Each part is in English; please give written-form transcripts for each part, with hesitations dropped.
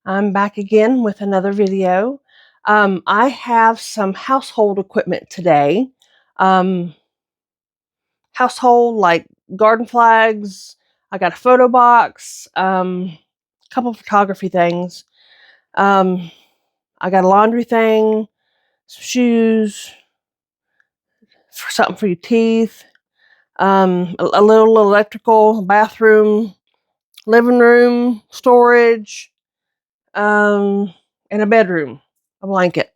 I'm back again with another video. I have some household equipment today. Um, Household like garden flags. I got a photo box, a couple photography things. Um, I got a laundry thing, some shoes, something for your teeth, a little electrical, bathroom, living room, storage, and a bedroom, a blanket.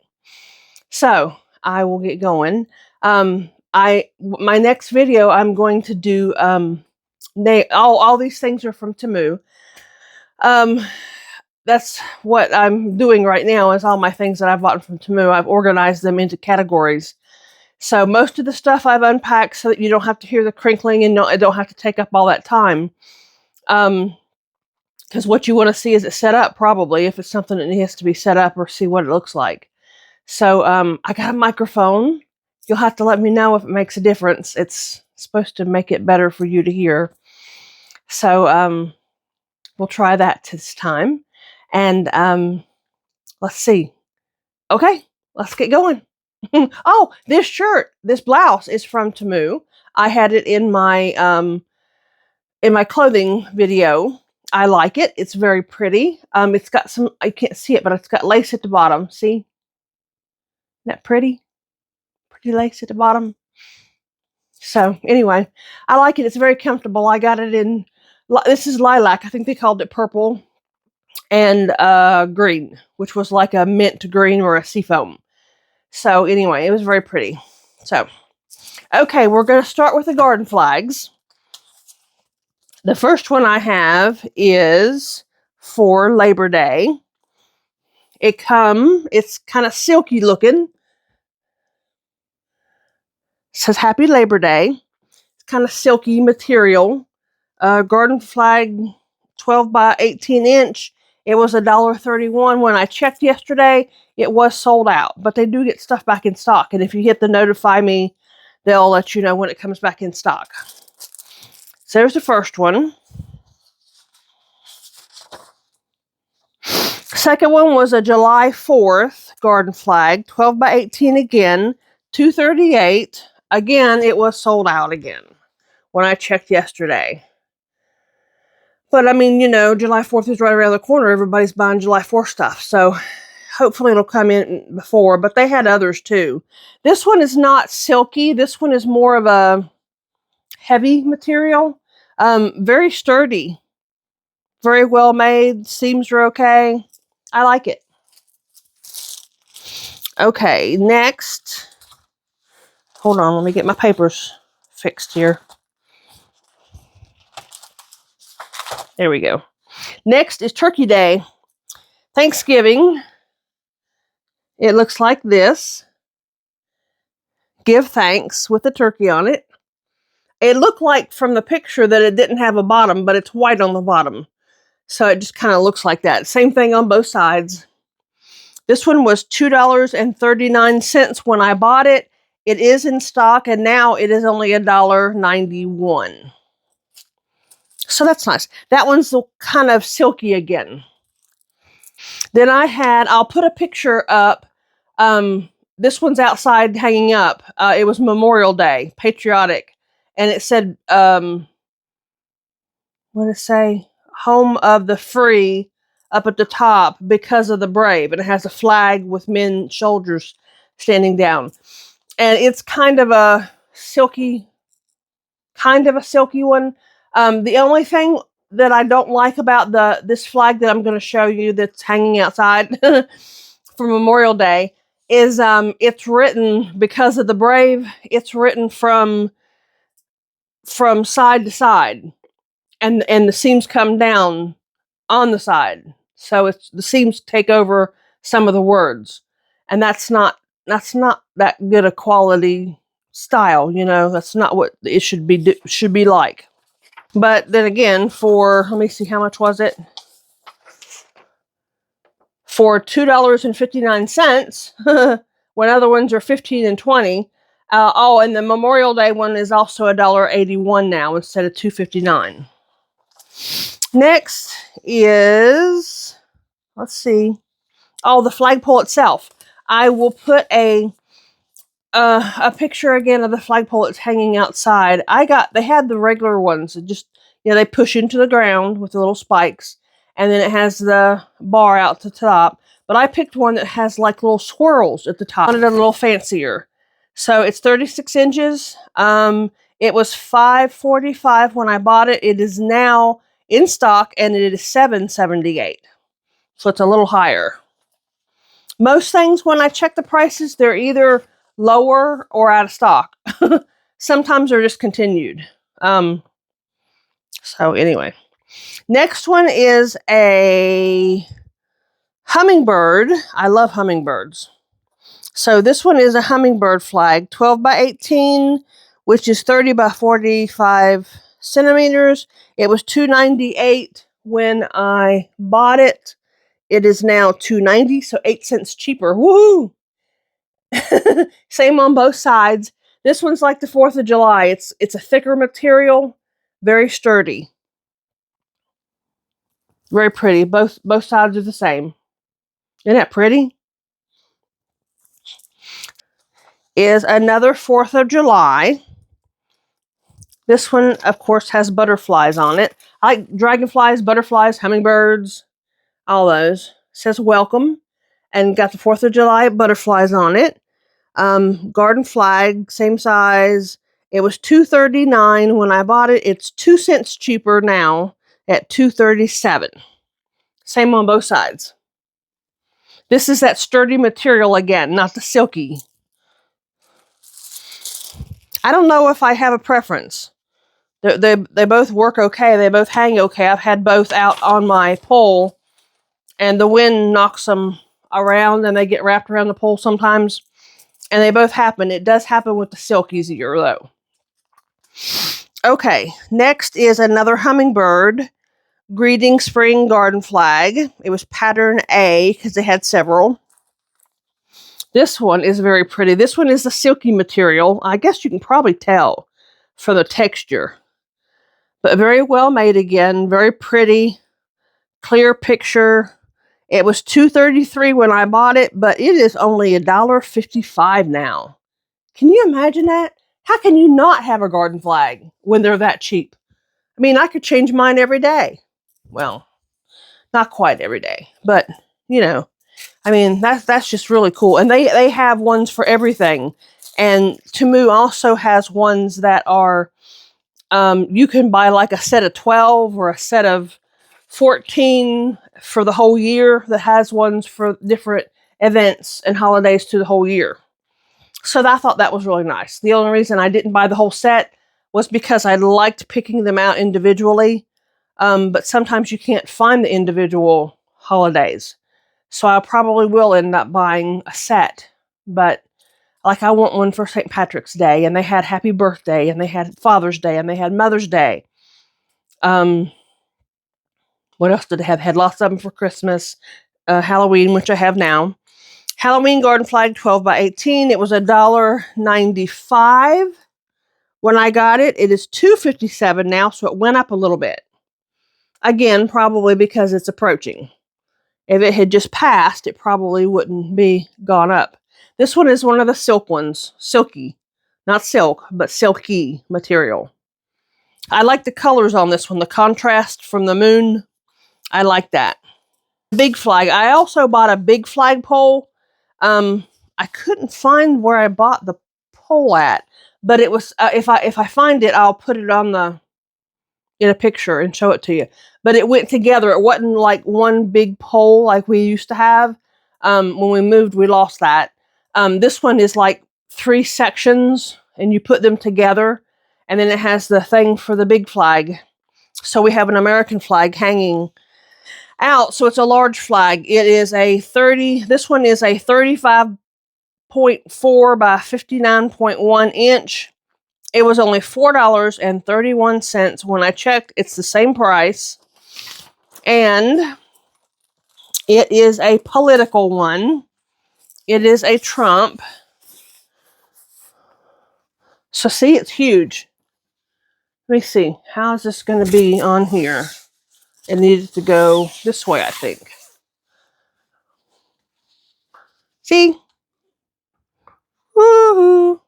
So I will get going. My next video I'm going to do all these things are from Temu. Um, that's what I'm doing right now is all my things that I've bought from Temu. I've organized them into categories. So most of the stuff I've unpacked so that you don't have to hear the crinkling and I don't have to take up all that time. Because what you want to see is it set up probably if it's something that needs to be set up or see what it looks like. So I got a microphone. You'll have to let me know if it makes a difference. It's supposed to make it better for you to hear. So we'll try that this time. And let's see. Okay, let's get going. Oh, this blouse is from Temu. I had it in my clothing video. I like it. It's very pretty. It's got some, I can't see it, but it's got lace at the bottom. See? Isn't that pretty? Pretty lace at the bottom. So anyway, I like it. It's very comfortable. I got it in, this is lilac. I think they called it purple and green, which was like a mint green or a seafoam. So anyway, it was very pretty. So, okay, we're going to start with the garden flags. The first one I have is for Labor Day. It's kind of silky looking. It says Happy Labor Day. It's kind of silky material. Garden flag 12 by 18 inch. It was $1.31. When I checked yesterday, it was sold out, but they do get stuff back in stock. And if you hit the notify me, they'll let you know when it comes back in stock. So there's the first one. Second one was a July 4th garden flag, 12 by 18 again, $2.38. Again, it was sold out again when I checked yesterday. But I mean, you know, July 4th is right around the corner. Everybody's buying July 4th stuff. So hopefully it'll come in before. But they had others too. This one is not silky. This one is more of a heavy material. Very sturdy. Very well made. Seams are okay. I like it. Okay, next. Hold on, let me get my papers fixed here. There we go. Next is Turkey Day. Thanksgiving. It looks like this. Give thanks with a turkey on it. It looked like from the picture that it didn't have a bottom, but it's white on the bottom. So it just kind of looks like that. Same thing on both sides. This one was $2.39 when I bought it. It is in stock, and now it is only $1.91. So that's nice. That one's kind of silky again. Then I'll put a picture up. This one's outside hanging up. It was Memorial Day, patriotic. And it said, what did it say? Home of the free up at the top because of the brave. And it has a flag with men, soldiers standing down. And it's kind of a silky one. The only thing that I don't like about this flag that I'm going to show you that's hanging outside for Memorial Day is it's written because of the brave. It's written from side to side, and the seams come down on the side, so the seams take over some of the words, and that's not that good a quality style. You know, that's not what it should be like. But then again, let me see, how much was it? For $2.59, when other ones are $15 and $20. And the Memorial Day one is also $1.81 now instead of $2.59. Next is let's see. Oh, the flagpole itself. I will put a picture again of the flagpole that's hanging outside. They had the regular ones that just, they push into the ground with the little spikes, and then it has the bar out to the top. But I picked one that has like little swirls at the top. I wanted it a little fancier. So it's 36 inches. It was $5.45 when I bought it. It is now in stock, and it is $7.78. So it's a little higher. Most things, when I check the prices, they're either lower or out of stock. Sometimes they're discontinued. So anyway, next one is a hummingbird. I love hummingbirds. So this one is a hummingbird flag, 12 by 18, which is 30 by 45 centimeters. It was $2.98 when I bought it. It is now $2.90, so 8 cents cheaper. Woo! Same on both sides. This one's like the 4th of July. It's a thicker material, very sturdy. Very pretty. Both sides are the same. Isn't that pretty? Is another 4th of July. This one, of course, has butterflies on it. I like dragonflies, butterflies, hummingbirds, all those. It says welcome, and got the 4th of July butterflies on it. Garden flag, same size. It was $2.39 when I bought it. It's 2 cents cheaper now at $2.37. Same on both sides. This is that sturdy material again, not the silky. I don't know if I have a preference. They both work okay. They both hang okay. I've had both out on my pole, and the wind knocks them around, and they get wrapped around the pole sometimes. And they both happen. It does happen with the silk easier, though. Okay, next is another hummingbird. Greeting Spring Garden Flag. It was pattern A because they had several. This one is very pretty. This one is the silky material. I guess you can probably tell from the texture. But very well made again. Very pretty. Clear picture. It was $2.33 when I bought it, but it is only $1.55 now. Can you imagine that? How can you not have a garden flag when they're that cheap? I mean, I could change mine every day. Well, not quite every day, but I mean, that's just really cool. And they have ones for everything. And Temu also has ones that are, you can buy like a set of 12 or a set of 14 for the whole year, that has ones for different events and holidays to the whole year. So I thought that was really nice. The only reason I didn't buy the whole set was because I liked picking them out individually. But sometimes you can't find the individual holidays. So I probably will end up buying a set. But like, I want one for St. Patrick's Day, and they had Happy Birthday, and they had Father's Day, and they had Mother's Day. What else did they have? They had lots of them for Christmas, Halloween, which I have now. Halloween garden flag, 12 by 18. It was $1.95 when I got it. It is $2.57 now, so it went up a little bit. Again, probably because it's approaching. If it had just passed, it probably wouldn't be gone up. This one is one of the silk ones. Silky. Not silk, but silky material. I like the colors on this one. The contrast from the moon. I like that. Big flag. I also bought a big flagpole. I couldn't find where I bought the pole at, but it was, if I find it, I'll put it on in a picture and show it to you. But it went together. It wasn't like one big pole like we used to have. When we moved, we lost that. This one is like 3 sections, and you put them together, and then it has the thing for the big flag. So we have an American flag hanging out. So it's a large flag. It is this one is a 35.4 by 59.1 inch. It was only $4.31 when I checked. It's the same price. And it is a political one. It is a Trump. So see, it's huge. Let me see. How is this going to be on here? It needed to go this way, I think. See? Woo-hoo.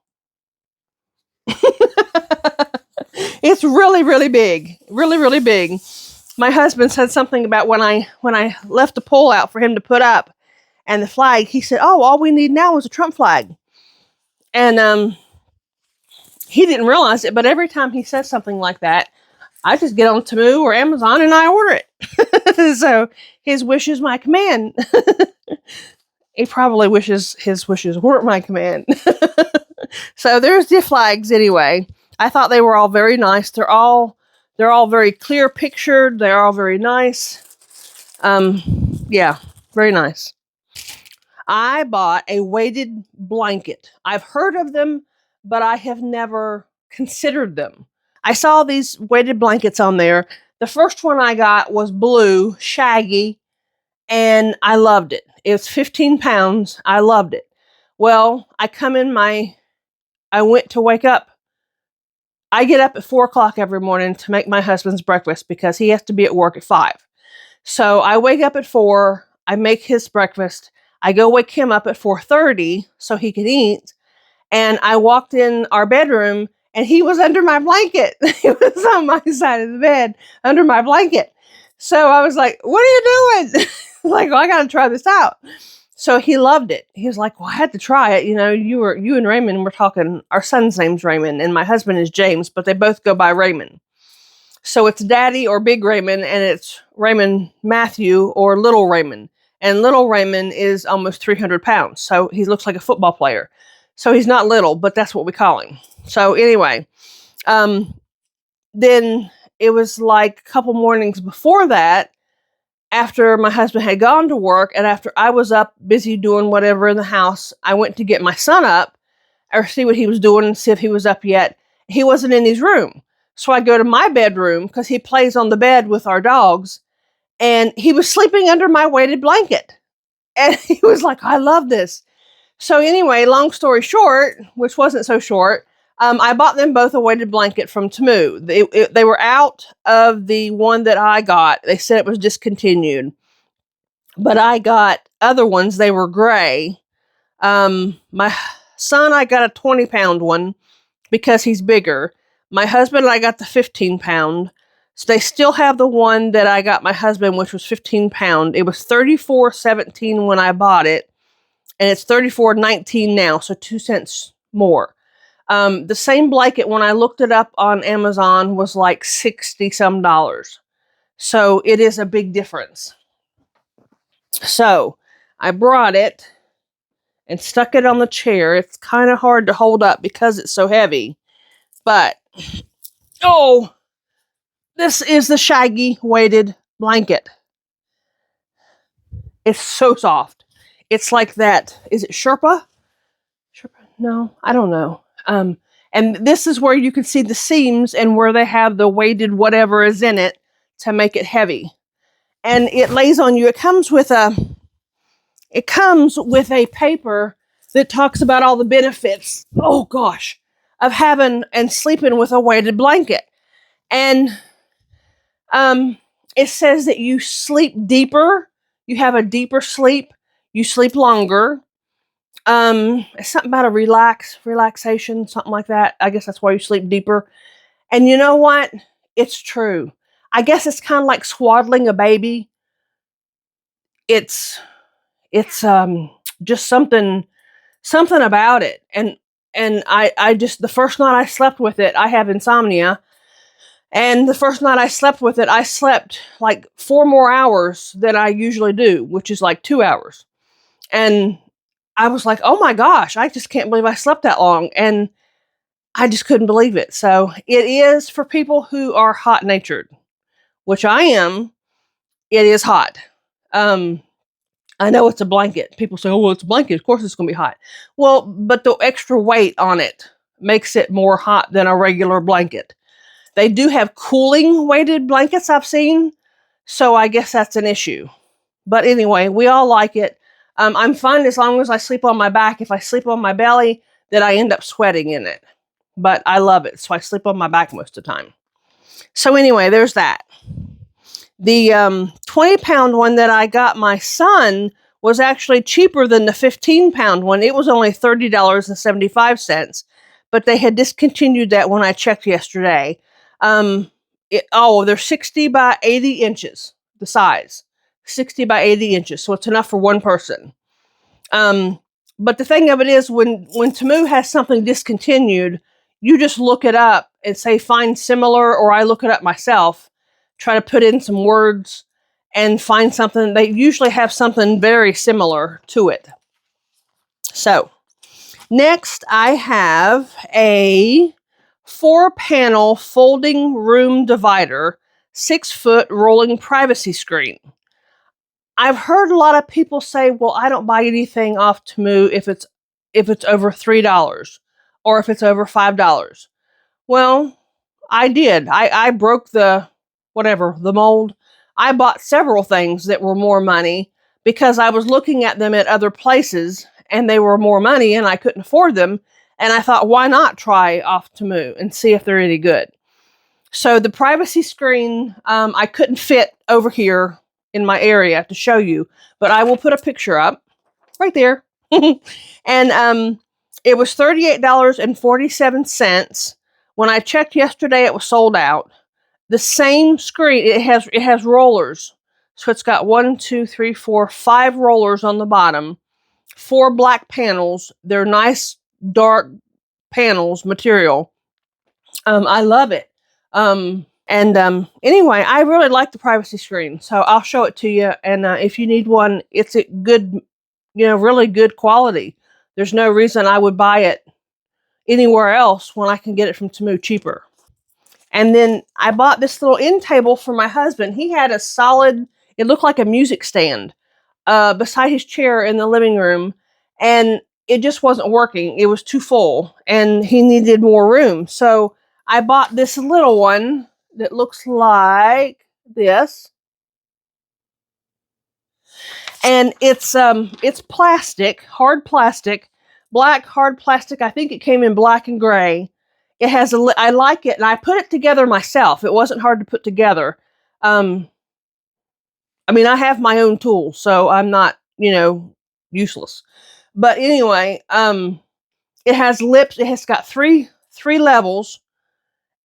It's really, really big. Really, really big. My husband said something about when I left the pole out for him to put up and the flag, he said, "Oh, all we need now is a Trump flag." And he didn't realize it, but every time he says something like that, I just get on Temu or Amazon and I order it. So his wish is my command. He probably wishes his wishes weren't my command. So there's the flags anyway. I thought they were all very nice. They're all very clear pictured. They're all very nice. Yeah, very nice. I bought a weighted blanket. I've heard of them, but I have never considered them. I saw these weighted blankets on there. The first one I got was blue, shaggy, and I loved it. It was 15 pounds. I loved it. Well, I went to wake up. I get up at 4 o'clock every morning to make my husband's breakfast because he has to be at work at 5. So I wake up at 4. I make his breakfast. I go wake him up at 4:30 so he can eat. And I walked in our bedroom and he was under my blanket. He was on my side of the bed under my blanket. So I was like, "What are you doing?" Like, well, I got to try this out. So he loved it. He was like, "Well, I had to try it. You know, you and Raymond were talking. Our son's name's Raymond and my husband is James, but they both go by Raymond. So it's Daddy or Big Raymond, and it's Raymond Matthew or Little Raymond. And Little Raymond is almost 300 pounds. So he looks like a football player. So he's not little, but that's what we call him. So anyway, then it was like a couple mornings before that, after my husband had gone to work and after I was up busy doing whatever in the house, I went to get my son up or see what he was doing and see if he was up yet. He wasn't in his room. So I go to my bedroom because he plays on the bed with our dogs, and he was sleeping under my weighted blanket. And he was like, "I love this." So anyway, long story short, which wasn't so short, I bought them both a weighted blanket from Temu. They were out of the one that I got. They said it was discontinued. But I got other ones. They were gray. My son, I got a 20-pound one because he's bigger. My husband, I got the 15-pound. So they still have the one that I got my husband, which was 15-pound. It was $34.17 when I bought it, and it's $34.19 now, so 2 cents more. The same blanket, when I looked it up on Amazon, was like $60 some. So it is a big difference. So I brought it and stuck it on the chair. It's kind of hard to hold up because it's so heavy. But, oh, this is the shaggy weighted blanket. It's so soft. It's like that. Is it Sherpa? Sherpa? No, I don't know. And this is where you can see the seams and where they have the weighted whatever is in it to make it heavy. And it lays on you. It comes with a paper that talks about all the benefits, oh gosh, of having and sleeping with a weighted blanket. And it says that you sleep deeper, you have a deeper sleep, you sleep longer. It's something about a relaxation, something like that. I guess that's why you sleep deeper. And you know what? It's true. I guess it's kind of like swaddling a baby. It's just something about it. And I just, the first night I slept with it, I have insomnia. And the first night I slept with it, I slept like 4 more hours than I usually do, which is like 2 hours. And I was like, "Oh my gosh, I just can't believe I slept that long." And I just couldn't believe it. So it is for people who are hot natured, which I am. It is hot. I know it's a blanket. People say, "Oh, well, it's a blanket. Of course it's going to be hot." Well, but the extra weight on it makes it more hot than a regular blanket. They do have cooling weighted blankets I've seen, so I guess that's an issue. But anyway, we all like it. I'm fine as long as I sleep on my back. If I sleep on my belly, then I end up sweating in it. But I love it, so I sleep on my back most of the time. So anyway, there's that. The 20-pound one that I got my son was actually cheaper than the 15-pound one. It was only $30.75, but they had discontinued that when I checked yesterday. They're 60 by 80 inches, the size. 60 by 80 inches, so it's enough for one person. But the thing of it is, when Temu has something discontinued, you just look it up and say find similar, or I look it up myself, try to put in some words and find something. They usually have something very similar to it. So next I have a 4-panel folding room divider, 6-foot rolling privacy screen. I've heard a lot of people say, well, I don't buy anything off Temu if it's over $3 or if it's over $5. Well, I did. I broke the mold. I bought several things that were more money because I was looking at them at other places and they were more money and I couldn't afford them. And I thought, why not try off Temu and see if they're any good? So the privacy screen, I couldn't fit over here in my area to show you, but I will put a picture up right there. And it was $38.47. When I checked yesterday, it was sold out. The same screen, it has rollers. So it's got 5 rollers on the bottom, 4 black panels. They're nice dark panels material. I love it. Anyway, I really like the privacy screen, so I'll show it to you. And if you need one, it's a good, really good quality. There's no reason I would buy it anywhere else when I can get it from Temu cheaper. And then I bought this little end table for my husband. He had a solid, it looked like a music stand beside his chair in the living room, and it just wasn't working. It was too full, and he needed more room. So I bought this little one that looks like this. And it's plastic, hard plastic, black hard plastic. I think it came in black and gray. It has I like it, and I put it together myself. It wasn't hard to put together. I have my own tools, so I'm not, useless. But anyway, it has lips. It has got three levels,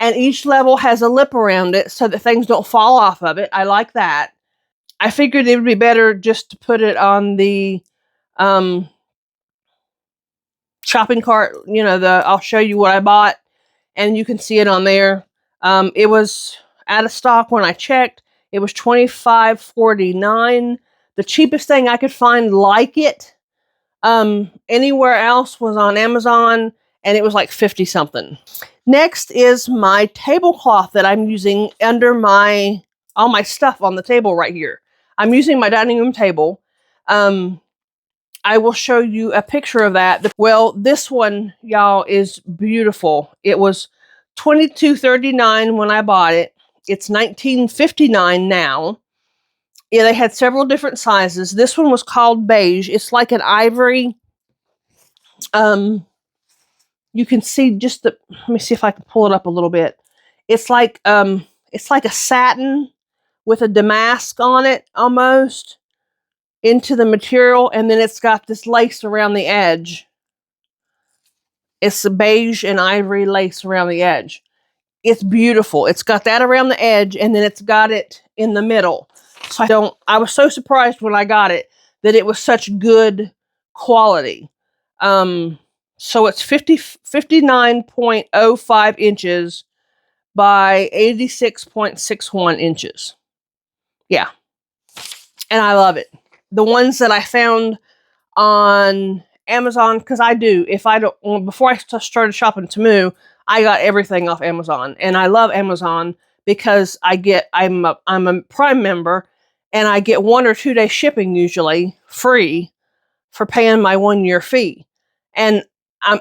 and each level has a lip around it so that things don't fall off of it. I like that. I figured it would be better just to put it on the shopping cart. I'll show you what I bought, and you can see it on there. It was out of stock when I checked. It was $25.49. The cheapest thing I could find like it anywhere else was on Amazon, and it was like 50 something. Next is my tablecloth that I'm using under all my stuff on the table right here. I'm using my dining room table. I will show you a picture of that. Well, this one, y'all, is beautiful. It was $22.39 when I bought it. It's $19.59 now. Yeah, they had several different sizes. This one was called beige. It's like an ivory. You can see just let me see if I can pull it up a little bit. It's like a satin with a damask on it almost into the material, and then it's got this lace around the edge. It's a beige and ivory lace around the edge. It's beautiful. It's got that around the edge, and then it's got it in the middle. So I was so surprised when I got it that it was such good quality. So it's 59.05 inches by 86.61 inches. Yeah. And I love it. The ones that I found on Amazon, because I do, before I started shopping Temu, I got everything off Amazon. And I love Amazon because I'm a Prime member, and I get 1 or 2 day shipping usually free for paying my 1-year fee. And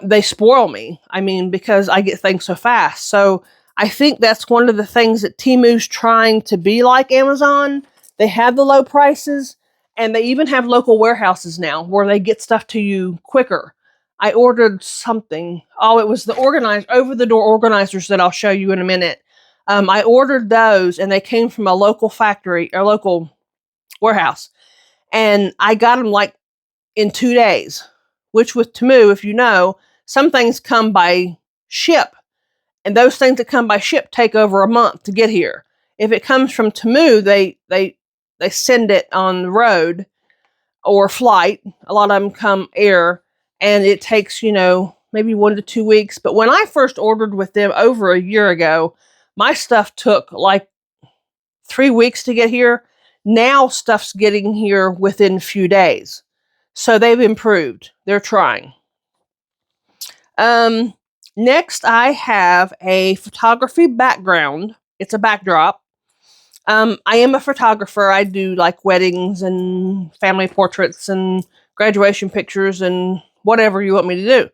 they spoil me. Because I get things so fast. So I think that's one of the things that Temu's trying to be like Amazon. They have the low prices, and they even have local warehouses now where they get stuff to you quicker. I ordered something. Oh, it was the over-the-door organizers that I'll show you in a minute. I ordered those, and they came from a local factory or local warehouse. And I got them like in 2 days, which with Temu, if you know, some things come by ship. And those things that come by ship take over a month to get here. If it comes from Temu, they send it on the road or flight. A lot of them come air, and it takes, maybe 1 to 2 weeks. But when I first ordered with them over a year ago, my stuff took like 3 weeks to get here. Now stuff's getting here within a few days. So they've improved. They're trying. Next, I have a photography background. It's a backdrop. I am a photographer. I do like weddings and family portraits and graduation pictures and whatever you want me to do.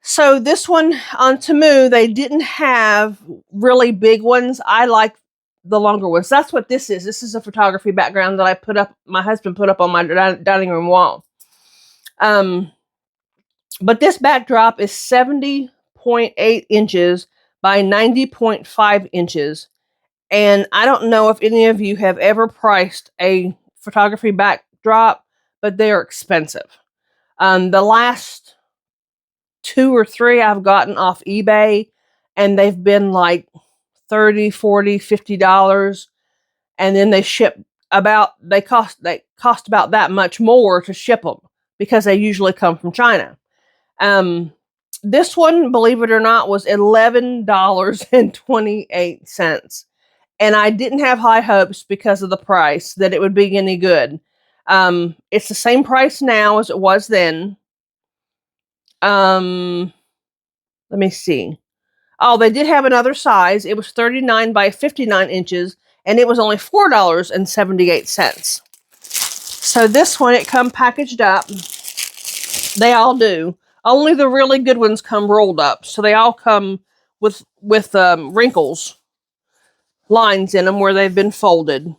So this one on Temu, they didn't have really big ones. I like the longer ones. That's what this is. This is a photography background that my husband put up on my dining room wall. But this backdrop is 70.8 inches by 90.5 inches. And I don't know if any of you have ever priced a photography backdrop, but they are expensive. The last 2 or 3 I've gotten off eBay, and they've been like $30, $40, $50. And then they cost about that much more to ship them because they usually come from China. This one, believe it or not, was $11.28. And I didn't have high hopes because of the price that it would be any good. It's the same price now as it was then. Let me see. Oh, they did have another size. It was 39 by 59 inches, and it was only $4.78. So this one, it come packaged up. They all do. Only the really good ones come rolled up. So they all come with wrinkles, lines in them where they've been folded.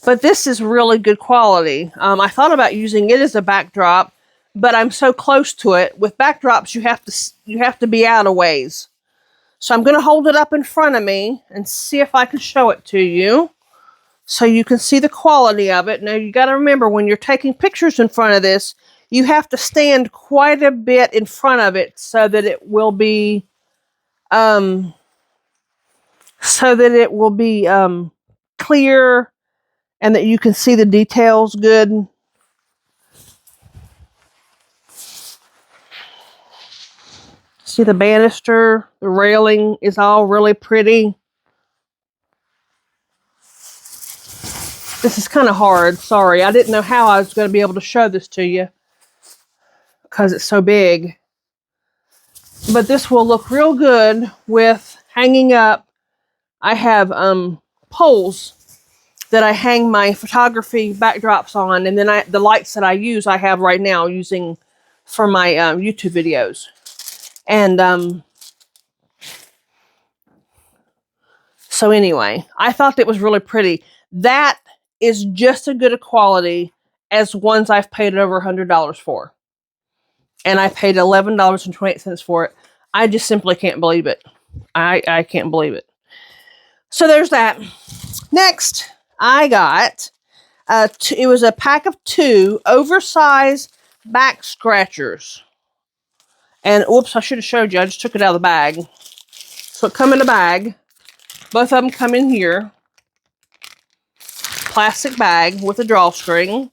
But this is really good quality. I thought about using it as a backdrop, but I'm so close to it. With backdrops, you have to be out a ways. So I'm going to hold it up in front of me and see if I can show it to you so you can see the quality of it. Now, you got to remember, when you're taking pictures in front of this, you have to stand quite a bit in front of it so that it will be clear and that you can see the details good. See the banister, the railing is all really pretty. This is kind of hard. Sorry, I didn't know how I was going to be able to show this to you because it's so big. But this will look real good with hanging up. I have poles that I hang my photography backdrops on, and then the lights that I use, I have right now using for my YouTube videos. And so anyway, I thought that was really pretty. That is just as good a quality as ones I've paid over $100 for. And I paid $11.28 for it. I just simply can't believe it. I can't believe it. So there's that. Next, I got, it was a pack of 2 oversized back scratchers. And whoops, I should have showed you. I just took it out of the bag. So it come in a bag. Both of them come in here. Plastic bag with a drawstring.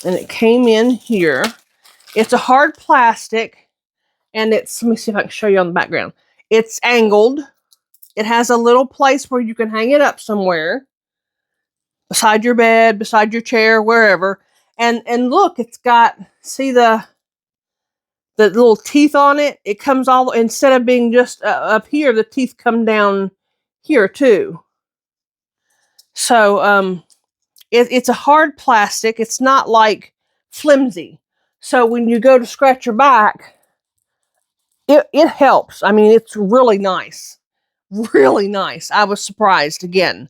And it came in here. It's a hard plastic. And let me see if I can show you on the background. It's angled. It has a little place where you can hang it up somewhere. Beside your bed, beside your chair, wherever. And look, it's got, see the little teeth on it? It comes all, instead of being just up here, the teeth come down here too. So it's a hard plastic. It's not like flimsy. So when you go to scratch your back, it helps. I mean, it's really nice. Really nice. I was surprised again.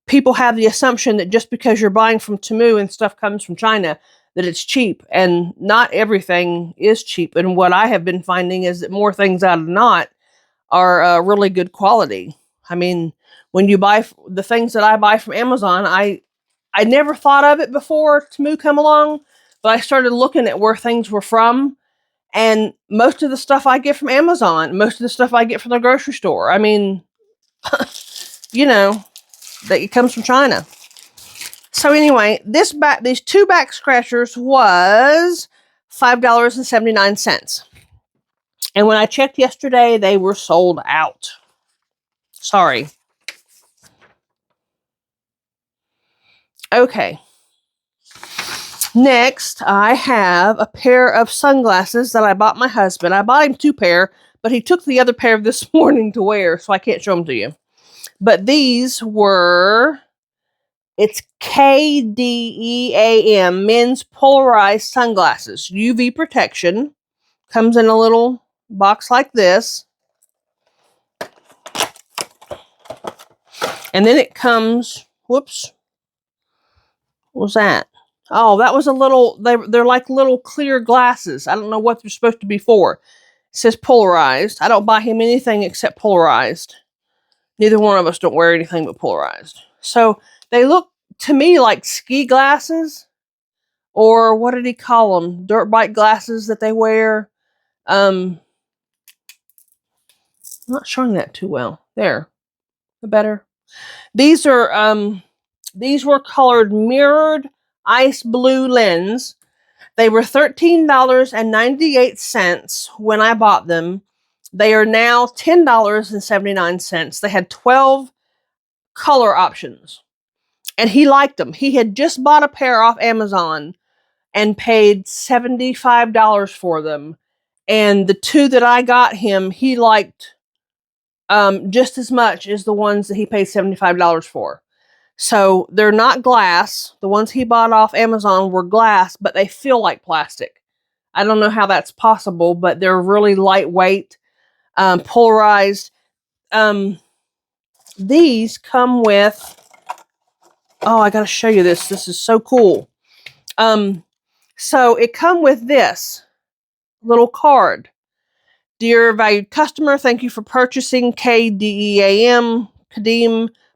People have the assumption that just because you're buying from Temu and stuff comes from China, that it's cheap. And not everything is cheap. And what I have been finding is that more things out of not are really good quality. I mean, When you buy the things that I buy from Amazon, I never thought of it before Temu come along, but I started looking at where things were from, and most of the stuff I get from Amazon, most of the stuff I get from the grocery store. I mean, you know, that it comes from China. So anyway, these 2 back scratchers was $5.79. And when I checked yesterday, they were sold out. Sorry. Okay. Next, I have a pair of sunglasses that I bought my husband. I bought him 2 pair, but he took the other pair this morning to wear, so I can't show them to you. But these were, it's KDEAM, men's polarized sunglasses. UV protection. Comes in a little box like this. And then it comes, whoops, what was that? Oh, that was a little, they're like little clear glasses. I don't know what they're supposed to be for. It says polarized. I don't buy him anything except polarized. Neither one of us don't wear anything but polarized. So they look to me like ski glasses, or what did he call them? Dirt bike glasses that they wear. I'm not showing that too well. There, the better. These were colored mirrored ice blue lens. They were $13.98 when I bought them. They are now $10.79. They had 12 color options. And he liked them. He had just bought a pair off Amazon and paid $75 for them. And the 2 that I got him, he liked just as much as the ones that he paid $75 for. So they're not glass. The ones he bought off Amazon were glass, but they feel like plastic. I don't know how that's possible, but they're really lightweight, polarized. These come with, oh, I got to show you this. This is so cool. So it come with this little card. Dear valued customer, thank you for purchasing KDEAM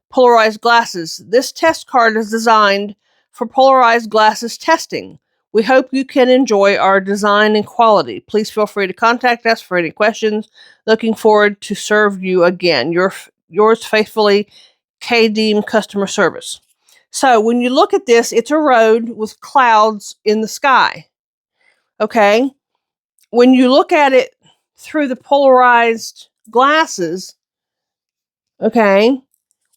polarized glasses. This test card is designed for polarized glasses testing. We hope you can enjoy our design and quality. Please feel free to contact us for any questions. Looking forward to serve you again. Yours faithfully, KDEAM Customer Service. So when you look at this, it's a road with clouds in the sky. Okay? When you look at it through the polarized glasses, okay,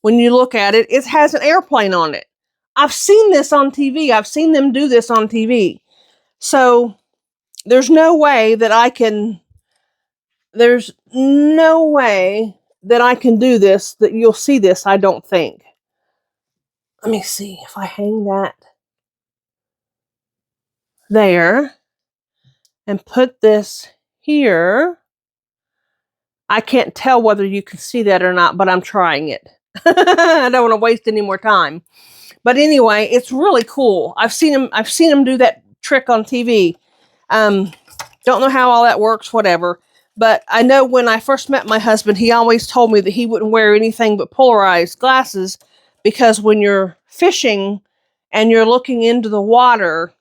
when you look at it, it has an airplane on it. I've seen this on TV. I've seen them do this on TV. So there's no way that I can do this, that you'll see this, I don't think. Let me see if I hang that there and put this here. I can't tell whether you can see that or not, but I'm trying it. I don't want to waste any more time. But anyway, it's really cool. I've seen him do that trick on TV. Don't know how all that works, whatever. But I know when I first met my husband, he always told me that he wouldn't wear anything but polarized glasses, because when you're fishing and you're looking into the water,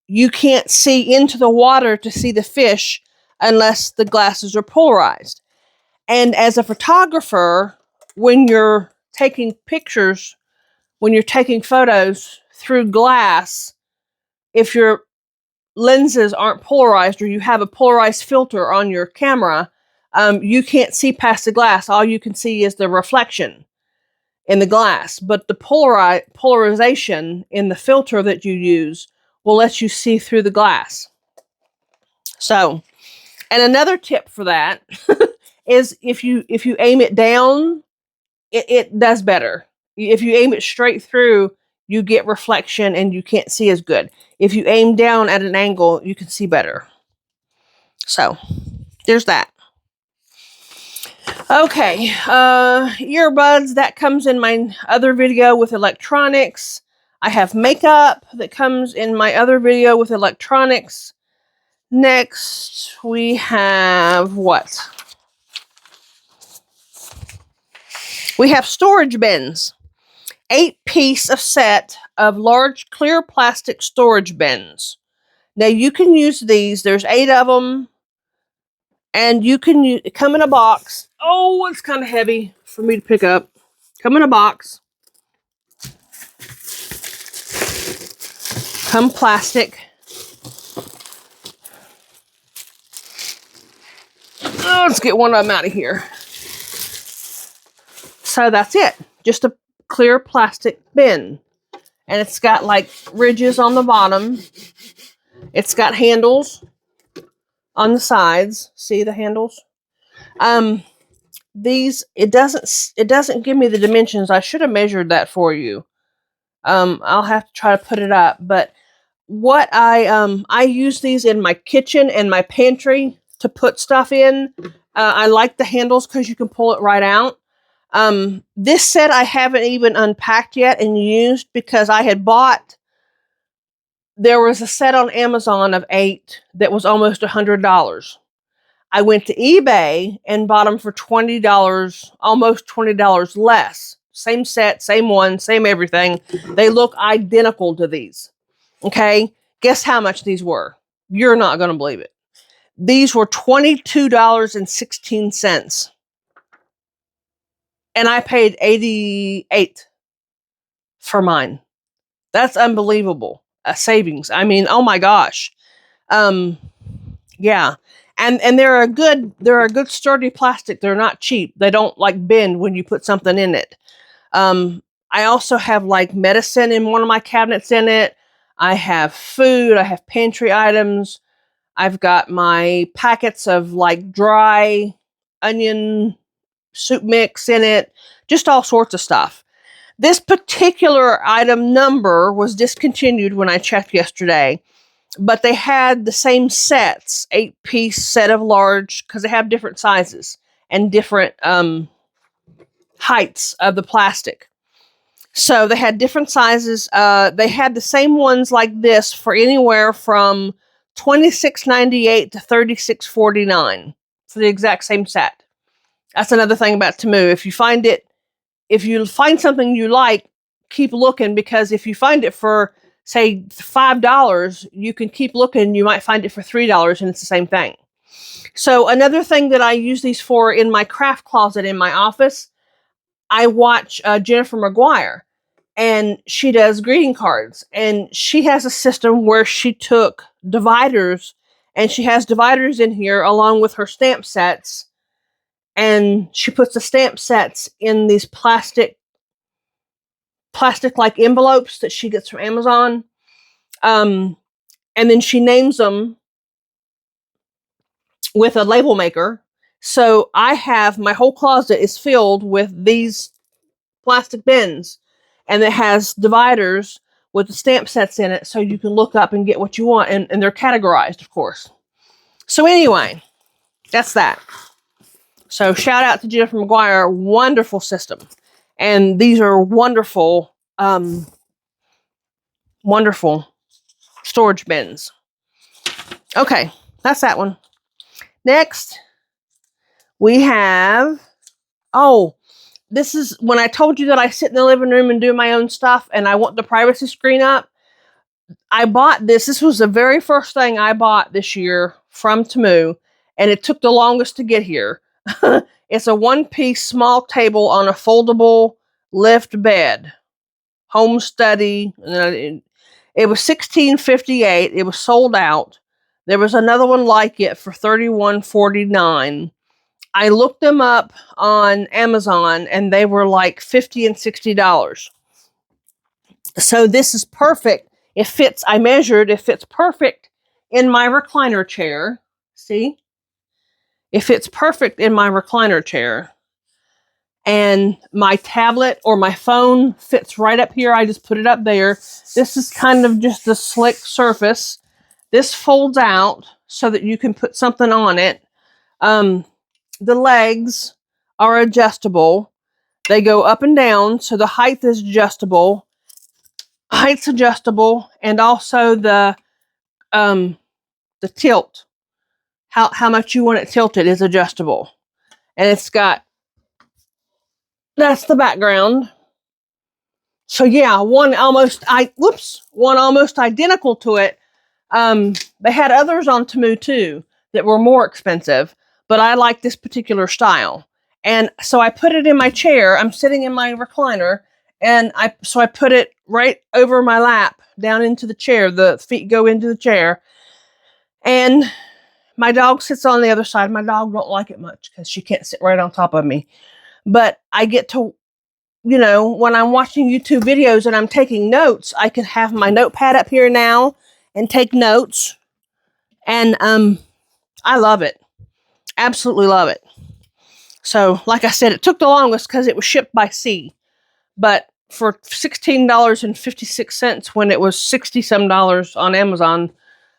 you can't see into the water to see the fish unless the glasses are polarized. And as a photographer, when you're taking pictures, when you're taking photos through glass, if your lenses aren't polarized or you have a polarized filter on your camera, you can't see past the glass. All you can see is the reflection in the glass. But the polarization in the filter that you use will let you see through the glass. So, and another tip for that is if you aim it down, it does better. If you aim it straight through, you get reflection and you can't see as good. If you aim down at an angle, you can see better. So, there's that. Okay, earbuds, that comes in my other video with electronics. I have makeup that comes in my other video with electronics. Next, we have what? We have storage bins. 8-piece of set of large clear plastic storage bins. Now you can use these. There's 8 of them. And you can come in a box. Oh, it's kind of heavy for me to pick up. Come in a box. Come plastic. Oh, let's get one of them out of here. So that's it. Just a clear plastic bin. And it's got like ridges on the bottom. It's got handles on the sides. See the handles? These, it doesn't give me the dimensions. I should have measured that for you. I'll have to try to put it up, but what I use these in my kitchen and my pantry to put stuff in. I like the handles because you can pull it right out. This set I haven't even unpacked yet and used because I had bought, there was a set on Amazon of 8 that was almost $100. I went to eBay and bought them for $20, almost $20 less. Same set, same one, same everything. They look identical to these. Okay, guess how much these were? You're not going to believe it. These were $22.16. And I paid $88 for mine. That's unbelievable. A savings. I mean, oh my gosh. Yeah. And they're a good sturdy plastic. They're not cheap. They don't like bend when you put something in it. I also have like medicine in one of my cabinets in it. I have food. I have pantry items. I've got my packets of like dry onion soup mix in it. Just all sorts of stuff. This particular item number was discontinued when I checked yesterday. But they had the same sets, 8-piece set of large, because they have different sizes and different heights of the plastic. So they had different sizes. They had the same ones like this for anywhere from $26.98 to $36.49 for the exact same set. That's another thing about Temu. If you find something you like, keep looking, because if you find it for, say, $5, you can keep looking. You might find it for $3 and it's the same thing. So another thing that I use these for in my craft closet in my office, I watch Jennifer McGuire, and she does greeting cards, and she has a system where she took dividers, and she has dividers in here along with her stamp sets, and she puts the stamp sets in these plastic like envelopes that she gets from Amazon. And then she names them with a label maker. So I have, my whole closet is filled with these plastic bins, and it has dividers with the stamp sets in it, so you can look up and get what you want, and they're categorized, of course. So anyway, that's that. So shout out to Jennifer McGuire. Wonderful system. And these are wonderful, wonderful storage bins. Okay, that's that one. Next, we have, this is when I told you that I sit in the living room and do my own stuff and I want the privacy screen up. I bought this. This was the very first thing I bought this year from Temu, and it took the longest to get here. It's a 1-piece small table on a foldable lift bed. Home study. It was $16.58. It was sold out. There was another one like it for $31.49. I looked them up on Amazon, and they were like $50 and $60. So this is perfect. It fits, I measured, it fits perfect in my recliner chair. See? It fits perfect in my recliner chair. And my tablet or my phone fits right up here. I just put it up there. This is kind of just a slick surface. This folds out so that you can put something on it. The legs are adjustable. They go up and down, so the height is adjustable. Height's adjustable, and also the tilt. How much you want it tilted is adjustable. And it's got That's the background. So yeah, one almost identical to it. They had others on Temu too that were more expensive, but I like this particular style. And so I put it in my chair. I'm sitting in my recliner, and I put it right over my lap, down into the chair. The feet go into the chair, and my dog sits on the other side. My dog don't like it much because she can't sit right on top of me. But I get to, when I'm watching YouTube videos and I'm taking notes, I can have my notepad up here now and take notes. And I love it. Absolutely love it. So, like I said, it took the longest because it was shipped by sea. But for $16.56 when it was 60 some dollars on Amazon,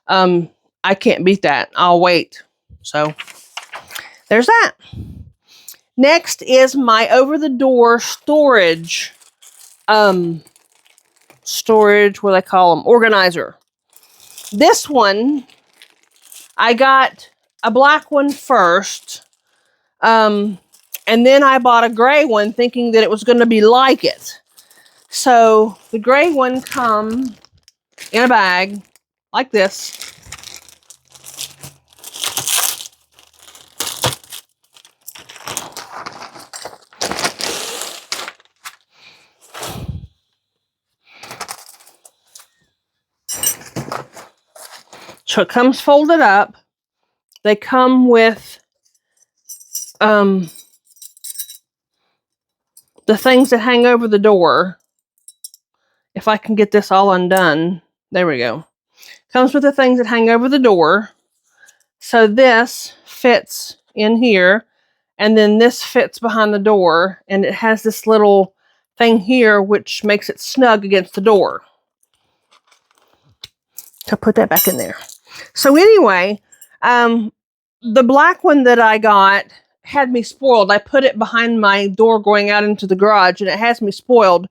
I can't beat that. I'll wait. So, there's that. Next is my over-the-door storage. Storage, what do they call them? Organizer. This one, I got a black one first. And then I bought a gray one thinking that it was going to be like it. So the gray one comes in a bag like this. So it comes folded up. They come with the things that hang over the door. If I can get this all undone. There we go. Comes with the things that hang over the door. So this fits in here. And then this fits behind the door. And it has this little thing here which makes it snug against the door. So put that back in there. So anyway, the black one that I got had me spoiled. I put it behind my door going out into the garage, and it has me spoiled.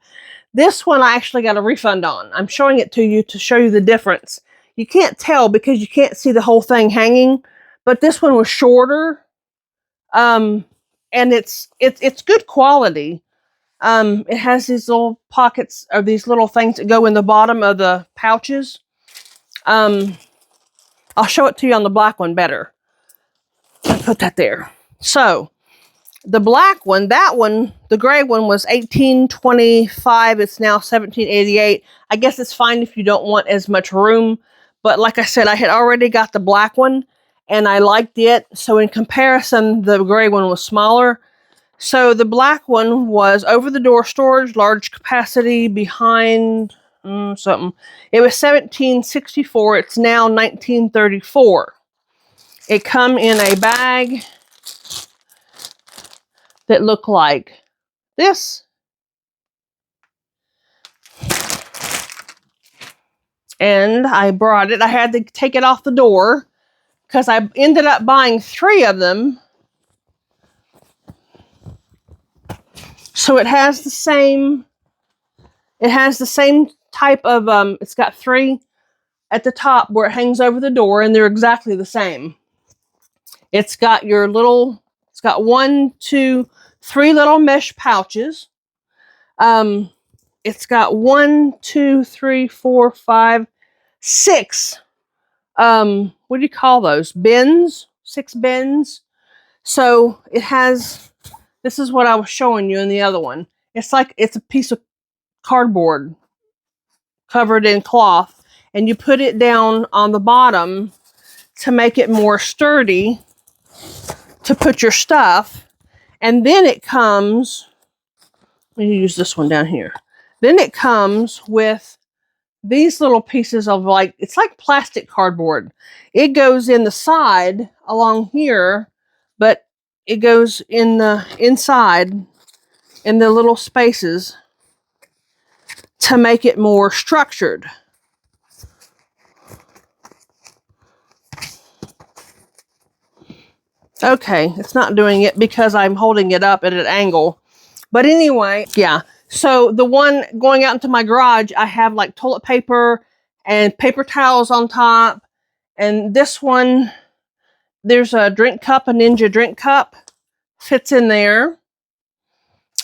This one I actually got a refund on. I'm showing it to you to show you the difference. You can't tell because you can't see the whole thing hanging, but this one was shorter, and it's good quality. It has these little pockets, or these little things that go in the bottom of the pouches. I'll show it to you on the black one better. I'll put that there. So the black one, that one, the gray one was $18.25. It's now $17.88. I guess it's fine if you don't want as much room. But like I said, I had already got the black one and I liked it. So in comparison, the gray one was smaller. So the black one was over the door storage, large capacity, behind something. It was $17.64. It's now $19.34. It come in a bag that looked like this. And I brought it. I had to take it off the door because I ended up buying 3 of them. So it has the same type of, it's got 3 at the top where it hangs over the door, and they're exactly the same. It's got your little, it's got 1, 2, 3 little mesh pouches. It's got 1, 2, 3, 4, 5, 6, what do you call those? Bins? 6 bins. So it has, this is what I was showing you in the other one. It's like, it's a piece of cardboard covered in cloth, and you put it down on the bottom to make it more sturdy to put your stuff. And then it comes, let me use this one down here. Then it comes with these little pieces of, like, it's like plastic cardboard. It goes in the side along here, but it goes in the inside in the little spaces to make it more structured. Okay, it's not doing it because I'm holding it up at an angle. But anyway, yeah. So the one going out into my garage, I have like toilet paper and paper towels on top. And this one, there's a drink cup, a Ninja drink cup, fits in there.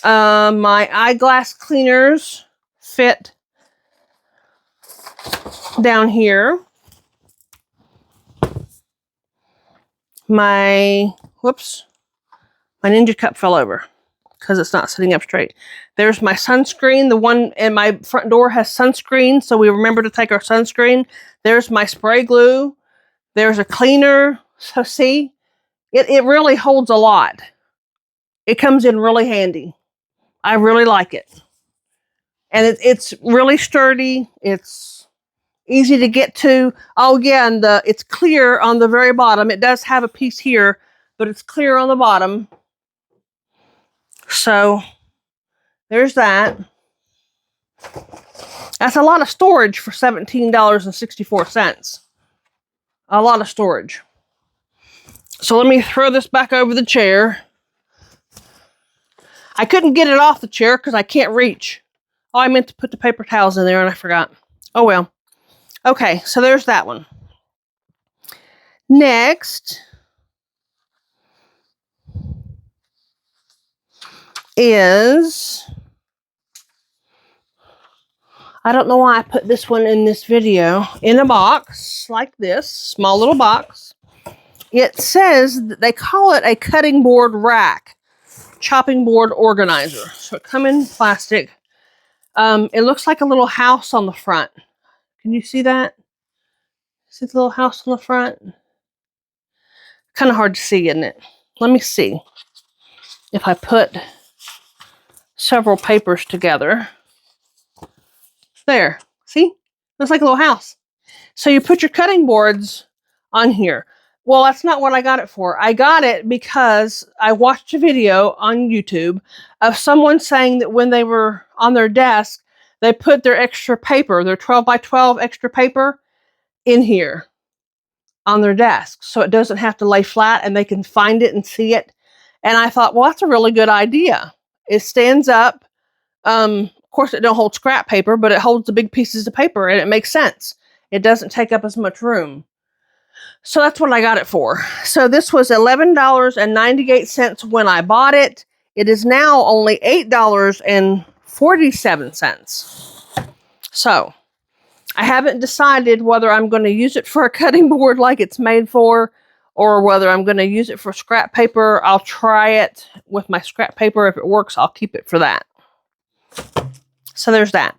My eyeglass cleaners fit down here. My Ninja cup fell over because it's not sitting up straight. There's my sunscreen. The one in my front door has sunscreen, so we remember to take our sunscreen. There's my spray glue. There's a cleaner. So see, it really holds a lot. It comes in really handy. I really like it. And it's really sturdy. It's easy to get to. Oh yeah, and it's clear on the very bottom. It does have a piece here, but it's clear on the bottom. So there's that. That's a lot of storage for $17.64. A lot of storage. So let me throw this back over the chair. I couldn't get it off the chair because I can't reach. Oh, I meant to put the paper towels in there and I forgot. Oh well. Okay, so there's that one. Next is, I don't know why I put this one in this video, in a box like this, small little box. It says, they call it a cutting board rack, chopping board organizer. So it comes in plastic. It looks like a little house on the front. Can you see that? See the little house on the front? Kind of hard to see, isn't it? Let me see if I put several papers together. There, see? Looks like a little house. So you put your cutting boards on here. Well, that's not what I got it for. I got it because I watched a video on YouTube of someone saying that when they were on their desk, they put their extra paper, their 12 by 12 extra paper in here on their desk. So it doesn't have to lay flat and they can find it and see it. And I thought, well, that's a really good idea. It stands up. Of course, it don't hold scrap paper, but it holds the big pieces of paper and it makes sense. It doesn't take up as much room. So that's what I got it for. So this was $11.98 when I bought it. It is now only $8.47. So I haven't decided whether I'm going to use it for a cutting board like it's made for, or whether I'm going to use it for scrap paper. I'll try it with my scrap paper. If it works, I'll keep it for that. So there's that.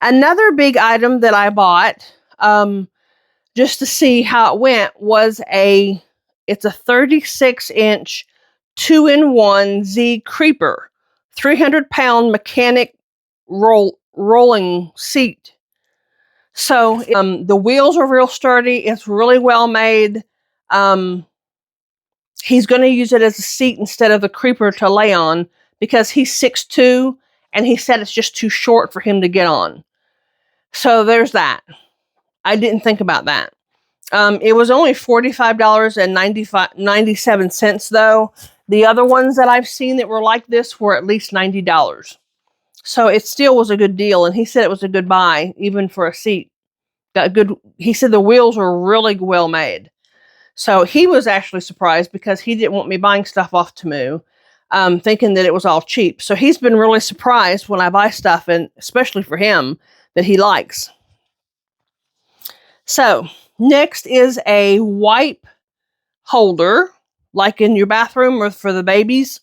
Another big item that I bought, just to see how it went, was it's a 36-inch 2-in-1 Z creeper, 300-pound mechanic rolling seat. So the wheels are real sturdy. It's really well made. He's going to use it as a seat instead of the creeper to lay on because he's 6'2", and he said it's just too short for him to get on. So there's that. I didn't think about that. It was only $45.97 though. The other ones that I've seen that were like this were at least $90. So it still was a good deal, and he said it was a good buy, even for a seat. He said the wheels were really well made. So he was actually surprised because he didn't want me buying stuff off Temu, thinking that it was all cheap. So he's been really surprised when I buy stuff, and especially for him, that he likes. So next is a wipe holder, like in your bathroom or for the babies.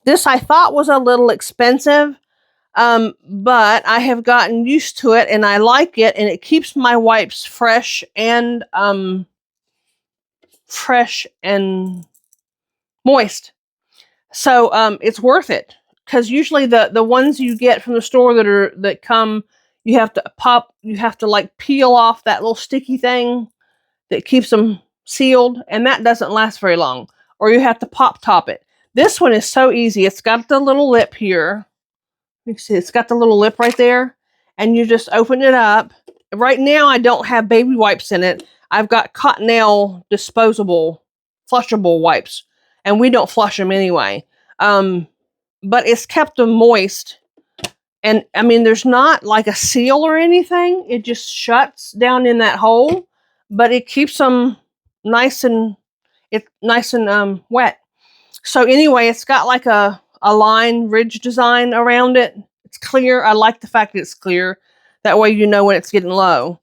This I thought was a little expensive, but I have gotten used to it and I like it, and it keeps my wipes fresh and moist. So it's worth it, because usually the ones you get from the store that come, you have to like peel off that little sticky thing that keeps them sealed, and that doesn't last very long, or you have to pop top it. This one is so easy. It's got the little lip here. You can see it's got the little lip right there, and you just open it up. Right now I don't have baby wipes in it. I've got Cottonelle disposable flushable wipes, and we don't flush them anyway. But it's kept them moist. And I mean, there's not like a seal or anything. It just shuts down in that hole, but it keeps them nice and wet. So anyway, it's got like a line ridge design around it. It's clear. I like the fact that it's clear. That way you know when it's getting low.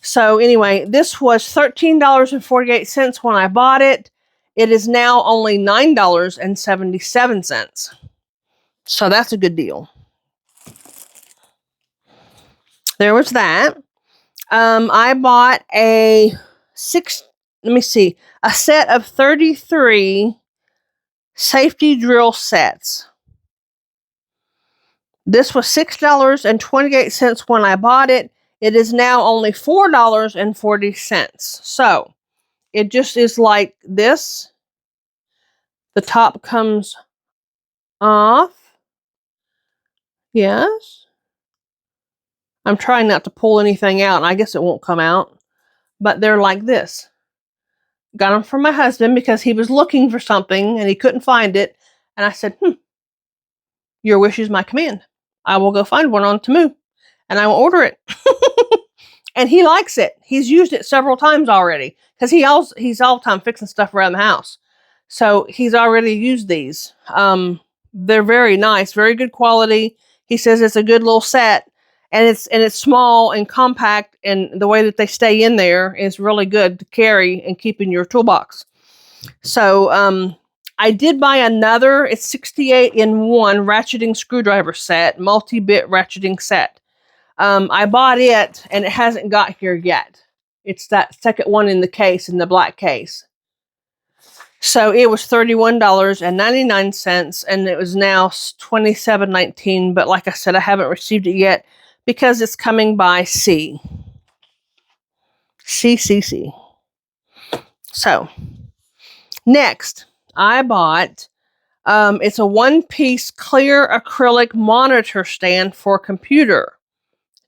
So anyway, this was $13.48 when I bought it. It is now only $9.77. So that's a good deal. There was that. I bought a set of 33 safety drill sets. This was $6.28 when I bought it. It is now only $4.40. So it just is like this. The top comes off. Yes. I'm trying not to pull anything out, and I guess it won't come out. But they're like this. Got them from my husband because he was looking for something and he couldn't find it. And I said, your wish is my command. I will go find one on Temu and I will order it. And he likes it. He's used it several times already because he's all the time fixing stuff around the house. So he's already used these. They're very nice, very good quality. He says it's a good little set, and it's small and compact, and the way that they stay in there is really good to carry and keep in your toolbox. So I did buy another. It's 68 in 1 ratcheting screwdriver set, multi-bit ratcheting set. I bought it, and it hasn't got here yet. It's that second one in the case, in the black case. So it was $31.99, and it was now $27.19. But like I said, I haven't received it yet because it's coming by C. CCC. So next, I bought. It's a one-piece clear acrylic monitor stand for computer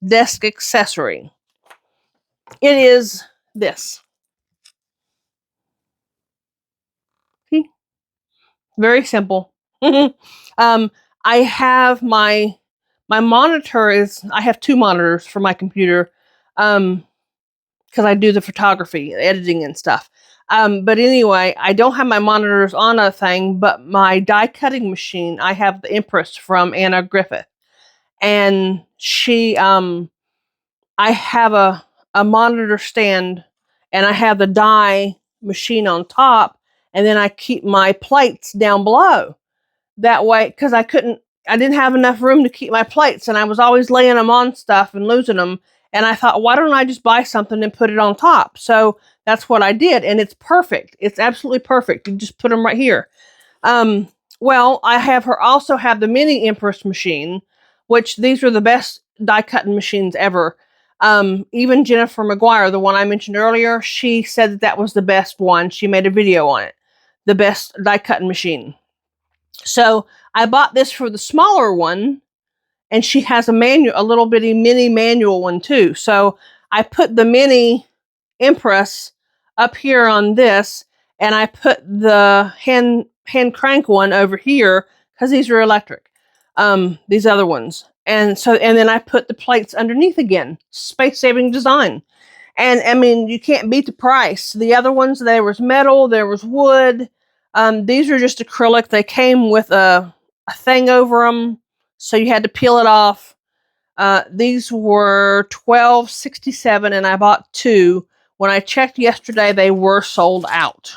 desk accessory. It is this. See? Very simple. I have my monitor is, I have 2 monitors for my computer because I do the photography, editing and stuff. But anyway, I don't have my monitors on a thing, but my die cutting machine, I have the Empress from Anna Griffith. And she, I have a monitor stand, and I have the die machine on top, and then I keep my plates down below. That way, because I didn't have enough room to keep my plates, and I was always laying them on stuff and losing them. And I thought, why don't I just buy something and put it on top? So that's what I did, and it's perfect. It's absolutely perfect. You just put them right here. Well, I also have the mini Empress machine, which these are the best die cutting machines ever. Even Jennifer McGuire, the one I mentioned earlier, she said that was the best one. She made a video on it. The best die cutting machine. So I bought this for the smaller one, and she has a little bitty mini manual one too. So I put the mini Empress up here on this, and I put the hand crank one over here because these are electric. These other ones, and then I put the plates underneath again. Space saving design, and I mean you can't beat the price. The other ones, there was metal, there was wood. These are just acrylic. They came with a thing over them, so you had to peel it off. These were $12.67, and I bought 2. When I checked yesterday, they were sold out.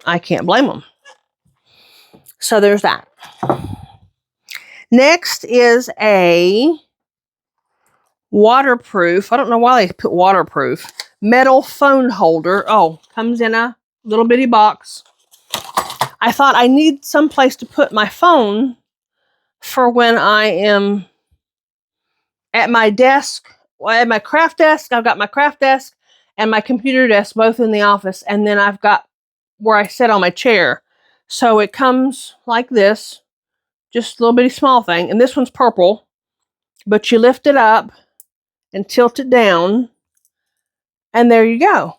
I can't blame them. So there's that. Next is a waterproof. I don't know why they put waterproof. Metal phone holder. Oh, comes in a little bitty box. I thought I need some place to put my phone for when I am at my desk, at my craft desk. I've got my craft desk and my computer desk both in the office, and then I've got where I sit on my chair. So it comes like this, just a little bitty small thing, and this one's purple, but you lift it up and tilt it down, and there you go.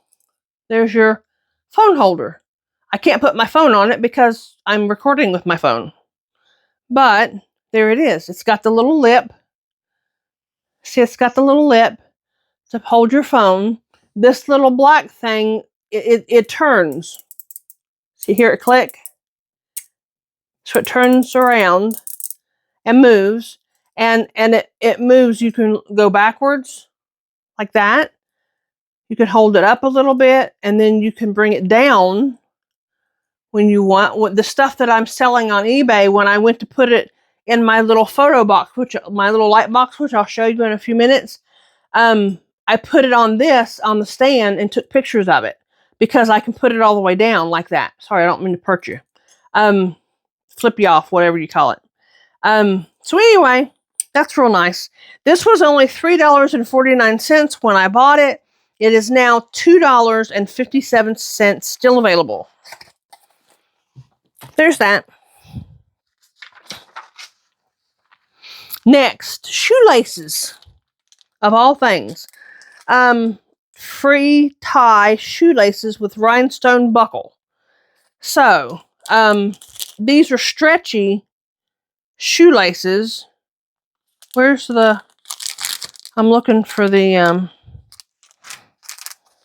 There's your phone holder. I can't put my phone on it because I'm recording with my phone, but there it is. It's got the little lip. See, it's got the little lip to hold your phone. This little black thing, it turns. So you hear it click? So it turns around and moves, and it moves. You can go backwards like that. You can hold it up a little bit, and then you can bring it down when you want. What the stuff that I'm selling on eBay, when I went to put it in my little photo box, my little light box, which I'll show you in a few minutes, I put it on the stand and took pictures of it because I can put it all the way down like that. Sorry, I don't mean to perch you. Flip you off, whatever you call it. So anyway, that's real nice. This was only $3.49 when I bought it. It is now $2.57 still available. There's that. Next, shoelaces, of all things. Free tie shoelaces with rhinestone buckle. So, these are stretchy shoelaces. Where's the... I'm looking for the,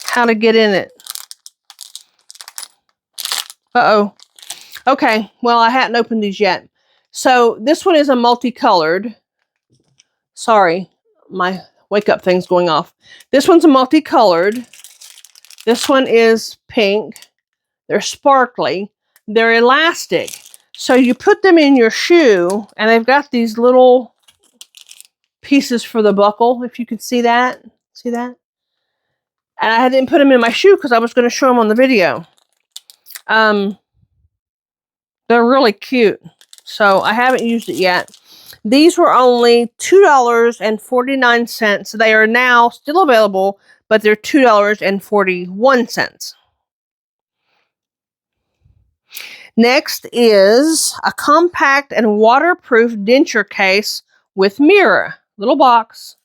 how to get in it. Uh-oh. Okay, well, I hadn't opened these yet. So, this one is a multicolored. Sorry, my wake-up thing's going off. This one's a multicolored. This one is pink. They're sparkly. They're elastic. So, you put them in your shoe, and they've got these little pieces for the buckle, if you can see that. See that? And I didn't put them in my shoe because I was going to show them on the video. They're really cute. So I haven't used it yet. These were only $2.49. They are now still available, but they're $2.41. Next is a compact and waterproof denture case with mirror. Little box.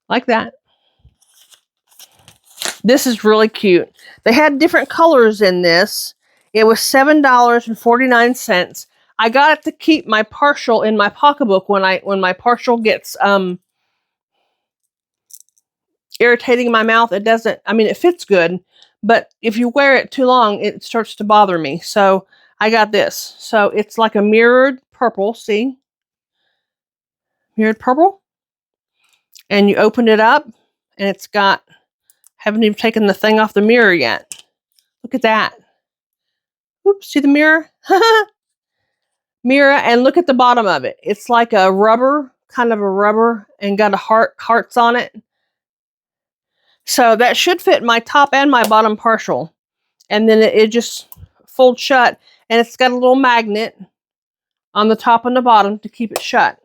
Like that. This is really cute. They had different colors in this. It was $7.49. I got it to keep my partial in my pocketbook when my partial gets irritating my mouth. It doesn't, I mean, it fits good, but if you wear it too long, it starts to bother me. So I got this. So it's like a mirrored purple, see? Mirrored purple. And you open it up, and it's got, haven't even taken the thing off the mirror yet. Look at that. Oops, see the mirror? Mirror, and look at the bottom of it. It's like a rubber, kind of a rubber, and got hearts on it. So that should fit my top and my bottom partial. And then it just folds shut, and it's got a little magnet on the top and the bottom to keep it shut.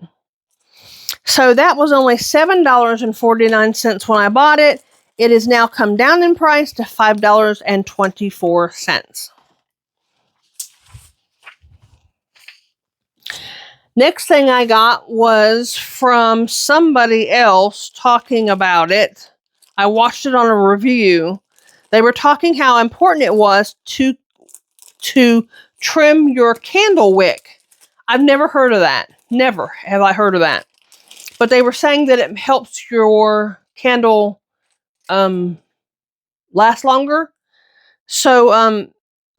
So that was only $7.49 when I bought it. It has now come down in price to $5.24. Next thing I got was from somebody else talking about it. I watched it on a review. They were talking how important it was to trim your candle wick. I've never heard of that. Never have I heard of that. But they were saying that it helps your candle last longer. So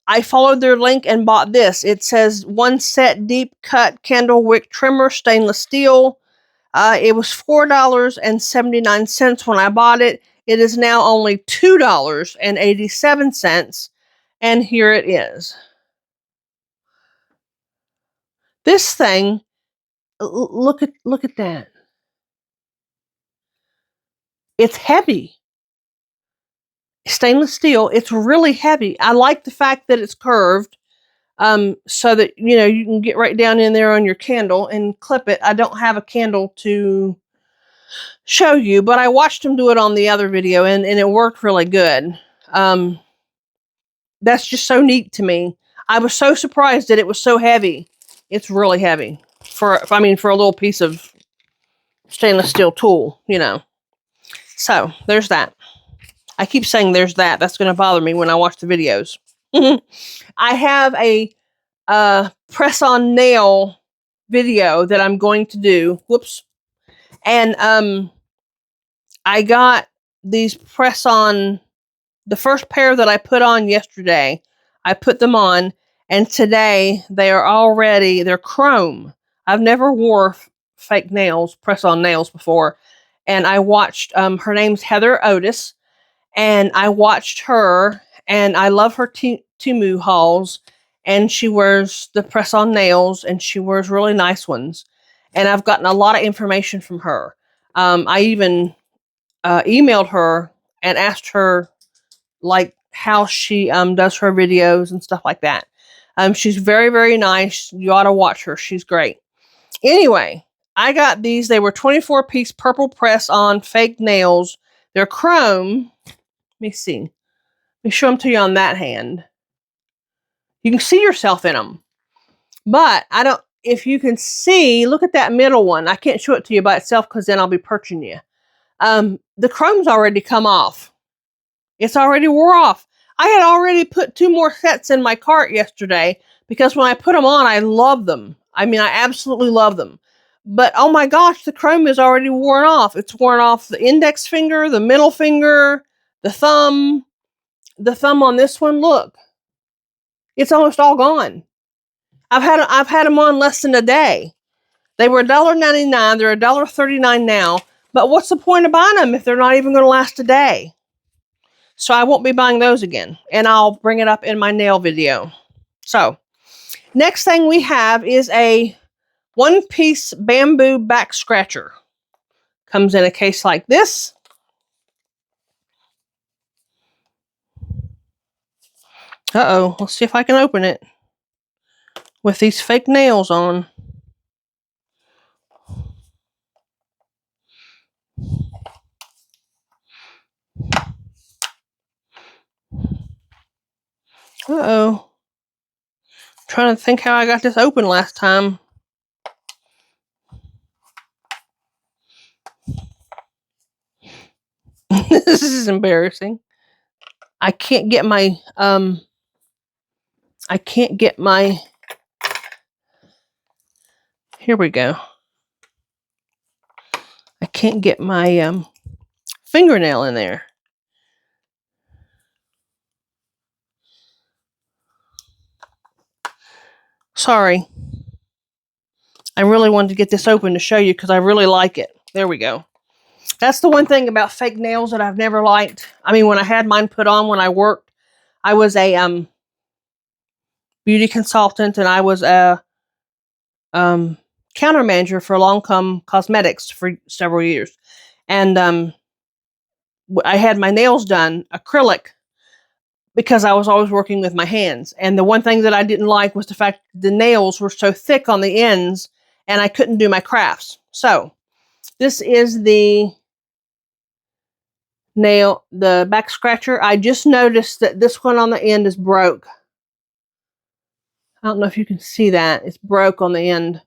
I followed their link and bought this. It says 1 set deep cut candle wick trimmer, stainless steel. It was $4.79 when I bought it. It is now only $2.87. And here it is. This thing, look at that. It's heavy. Stainless steel. It's really heavy. I like the fact that it's curved. So that, you know, you can get right down in there on your candle and clip it. I don't have a candle to show you, but I watched him do it on the other video, and it worked really good. That's just so neat to me. I was so surprised that it was so heavy. It's really heavy for a little piece of stainless steel tool, you know. So there's that. I keep saying there's that. That's going to bother me when I watch the videos. I have a press-on nail video that I'm going to do. Whoops. And I got these press-on, the first pair that I put on yesterday. I put them on, and today they're chrome. I've never wore fake nails, press-on nails before, and I watched, her name's Heather Otis, and I watched her, and I love her Temu hauls, and she wears the press-on nails, and she wears really nice ones, and I've gotten a lot of information from her. I even emailed her and asked her like how she does her videos and stuff like that. She's very, very nice. You ought to watch her. She's great. Anyway, I got these. They were 24-piece purple press-on fake nails. They're chrome. Let me see. Let me show them to you on that hand. You can see yourself in them. But I don't, if you can see, look at that middle one. I can't show it to you by itself because then I'll be perching you. The chrome's already come off. It's already wore off. I had already put 2 more sets in my cart yesterday because when I put them on, I love them. I mean, I absolutely love them. But oh my gosh, the chrome is already worn off. It's worn off the index finger, the middle finger, the thumb. The thumb on this one, look. It's almost all gone. I've had them on less than a day. They were $1.99. They're $1.39 now. But what's the point of buying them if they're not even going to last a day? So I won't be buying those again. And I'll bring it up in my nail video. So, next thing we have is a 1-piece bamboo back scratcher. Comes in a case like this. Uh-oh. Let's see if I can open it with these fake nails on. Uh-oh. Trying to think how I got this open last time. This is embarrassing. I can't get my here we go. I can't get my fingernail in there. Sorry. I really wanted to get this open to show you because I really like it. There we go. That's the one thing about fake nails that I've never liked. I mean, when I had mine put on when I worked, I was a beauty consultant and I was a counter manager for Longcome Cosmetics for several years. And I had my nails done acrylic because I was always working with my hands. And the one thing that I didn't like was the fact the nails were so thick on the ends and I couldn't do my crafts. So this is the back scratcher. I just noticed that this one on the end is broke. I don't know if you can see that. It's broke on the end.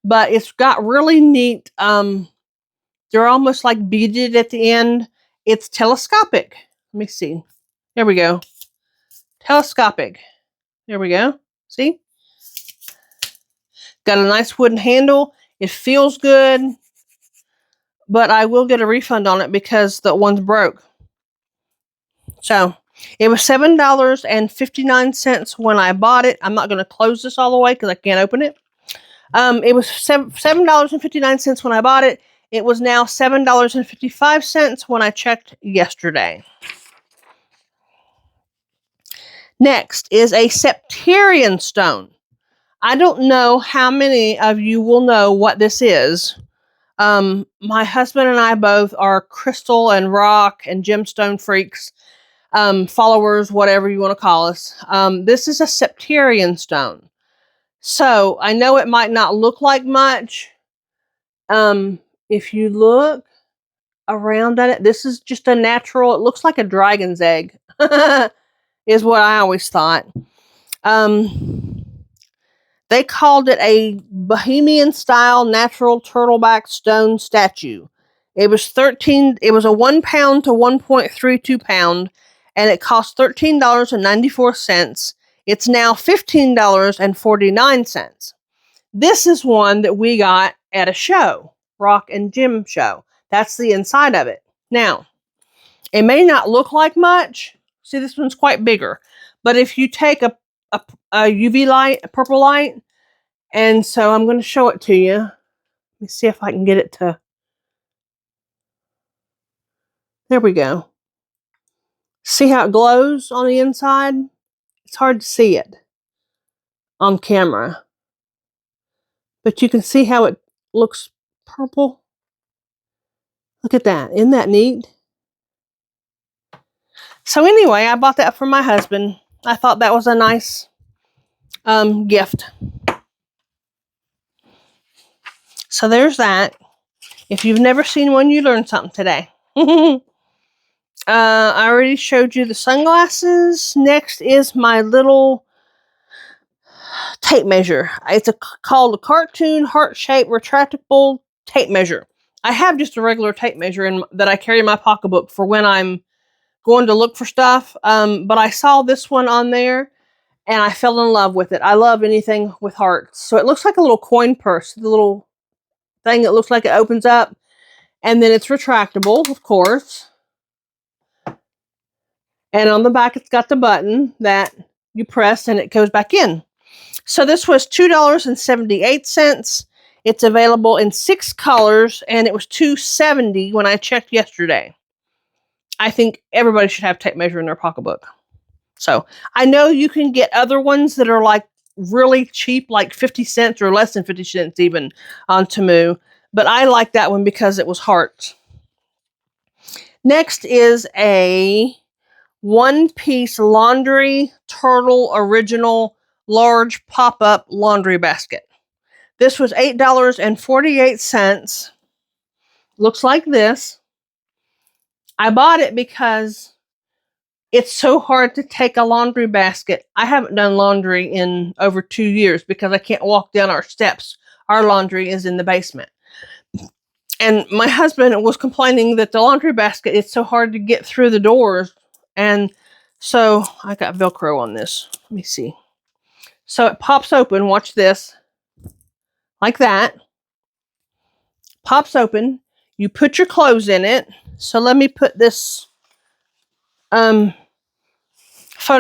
But it's got really neat, they're almost like beaded at the end. It's telescopic. Let me see. There we go. Telescopic. There we go. See? Got a nice wooden handle. It feels good. But I will get a refund on it because the one's broke. So, it was $7.59 when I bought it. I'm not going to close this all the way because I can't open it. It was $7.59 when I bought it. It was now $7.55 when I checked yesterday. Next is a septarian stone. I don't know how many of you will know what this is. My husband and I both are crystal and rock and gemstone freaks, followers, whatever you want to call us. This is a septarian stone. So I know it might not look like much. If you look around at it, this is just a natural, it looks like a dragon's egg, is what I always thought. They called it a Bohemian style natural turtleback stone statue. It was a 1 pound to 1.32 pound, and it cost $13.94. It's now $15.49. This is one that we got at a show, Rock and Gem show. That's the inside of it. Now, it may not look like much. See, this one's quite bigger. But if you take a UV light, a purple light, and so I'm going to show it to you. Let me see if I can get it to. There we go. See how it glows on the inside? It's hard to see it on camera, but you can see how it looks purple. Look at that. Isn't that neat? So anyway, I bought that for my husband. I thought that was a nice gift. So there's that. If you've never seen one, you learned something today. I already showed you the sunglasses. Next is my little tape measure. It's called a cartoon heart-shaped retractable tape measure. I have just a regular tape measure that I carry in my pocketbook for when I'm going to look for stuff. But I saw this one on there, and I fell in love with it. I love anything with hearts. So it looks like a little coin purse, the little thing that looks like it opens up, and then it's retractable, of course. And on the back, it's got the button that you press and it goes back in. So this was $2.78. It's available in 6 colors, and it was $2.70 when I checked yesterday. I think everybody should have a tape measure in their pocketbook. So I know you can get other ones that are like really cheap, like 50 cents or less than 50 cents even on Temu. But I like that one because it was hearts. Next is a one-piece laundry turtle original large pop-up laundry basket. This was $8.48. Looks like this. I bought it because it's so hard to take a laundry basket. I haven't done laundry in over 2 years because I can't walk down our steps. Our laundry is in the basement. And my husband was complaining that the laundry basket, it's so hard to get through the doors. And so I got Velcro on this. Let me see. So it pops open. Watch this. Like that. Pops open. You put your clothes in it. So let me put this photo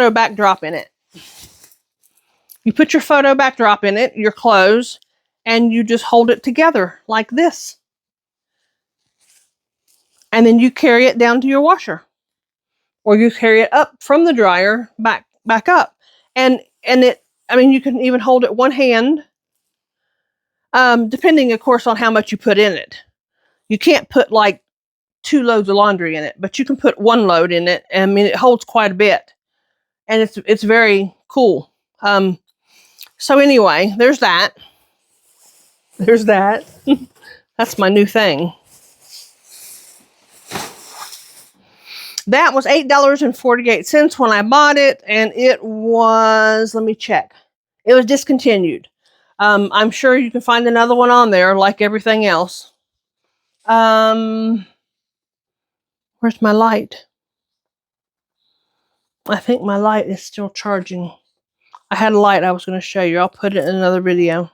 backdrop in it. You put your photo backdrop in it, your clothes, and you just hold it together like this. And then you carry it down to your washer. Or you carry it up from the dryer back up. And it, I mean, you can even hold it one hand, depending, of course, on how much you put in it. You can't put like 2 loads of laundry in it, but you can put 1 load in it. I mean, it holds quite a bit, and it's very cool. So anyway, there's that. There's that. That's my new thing. That was $8.48 when I bought it, and it was, let me check. It was discontinued. I'm sure you can find another one on there, like everything else. Where's my light? I think my light is still charging. I had a light I was going to show you. I'll put it in another video.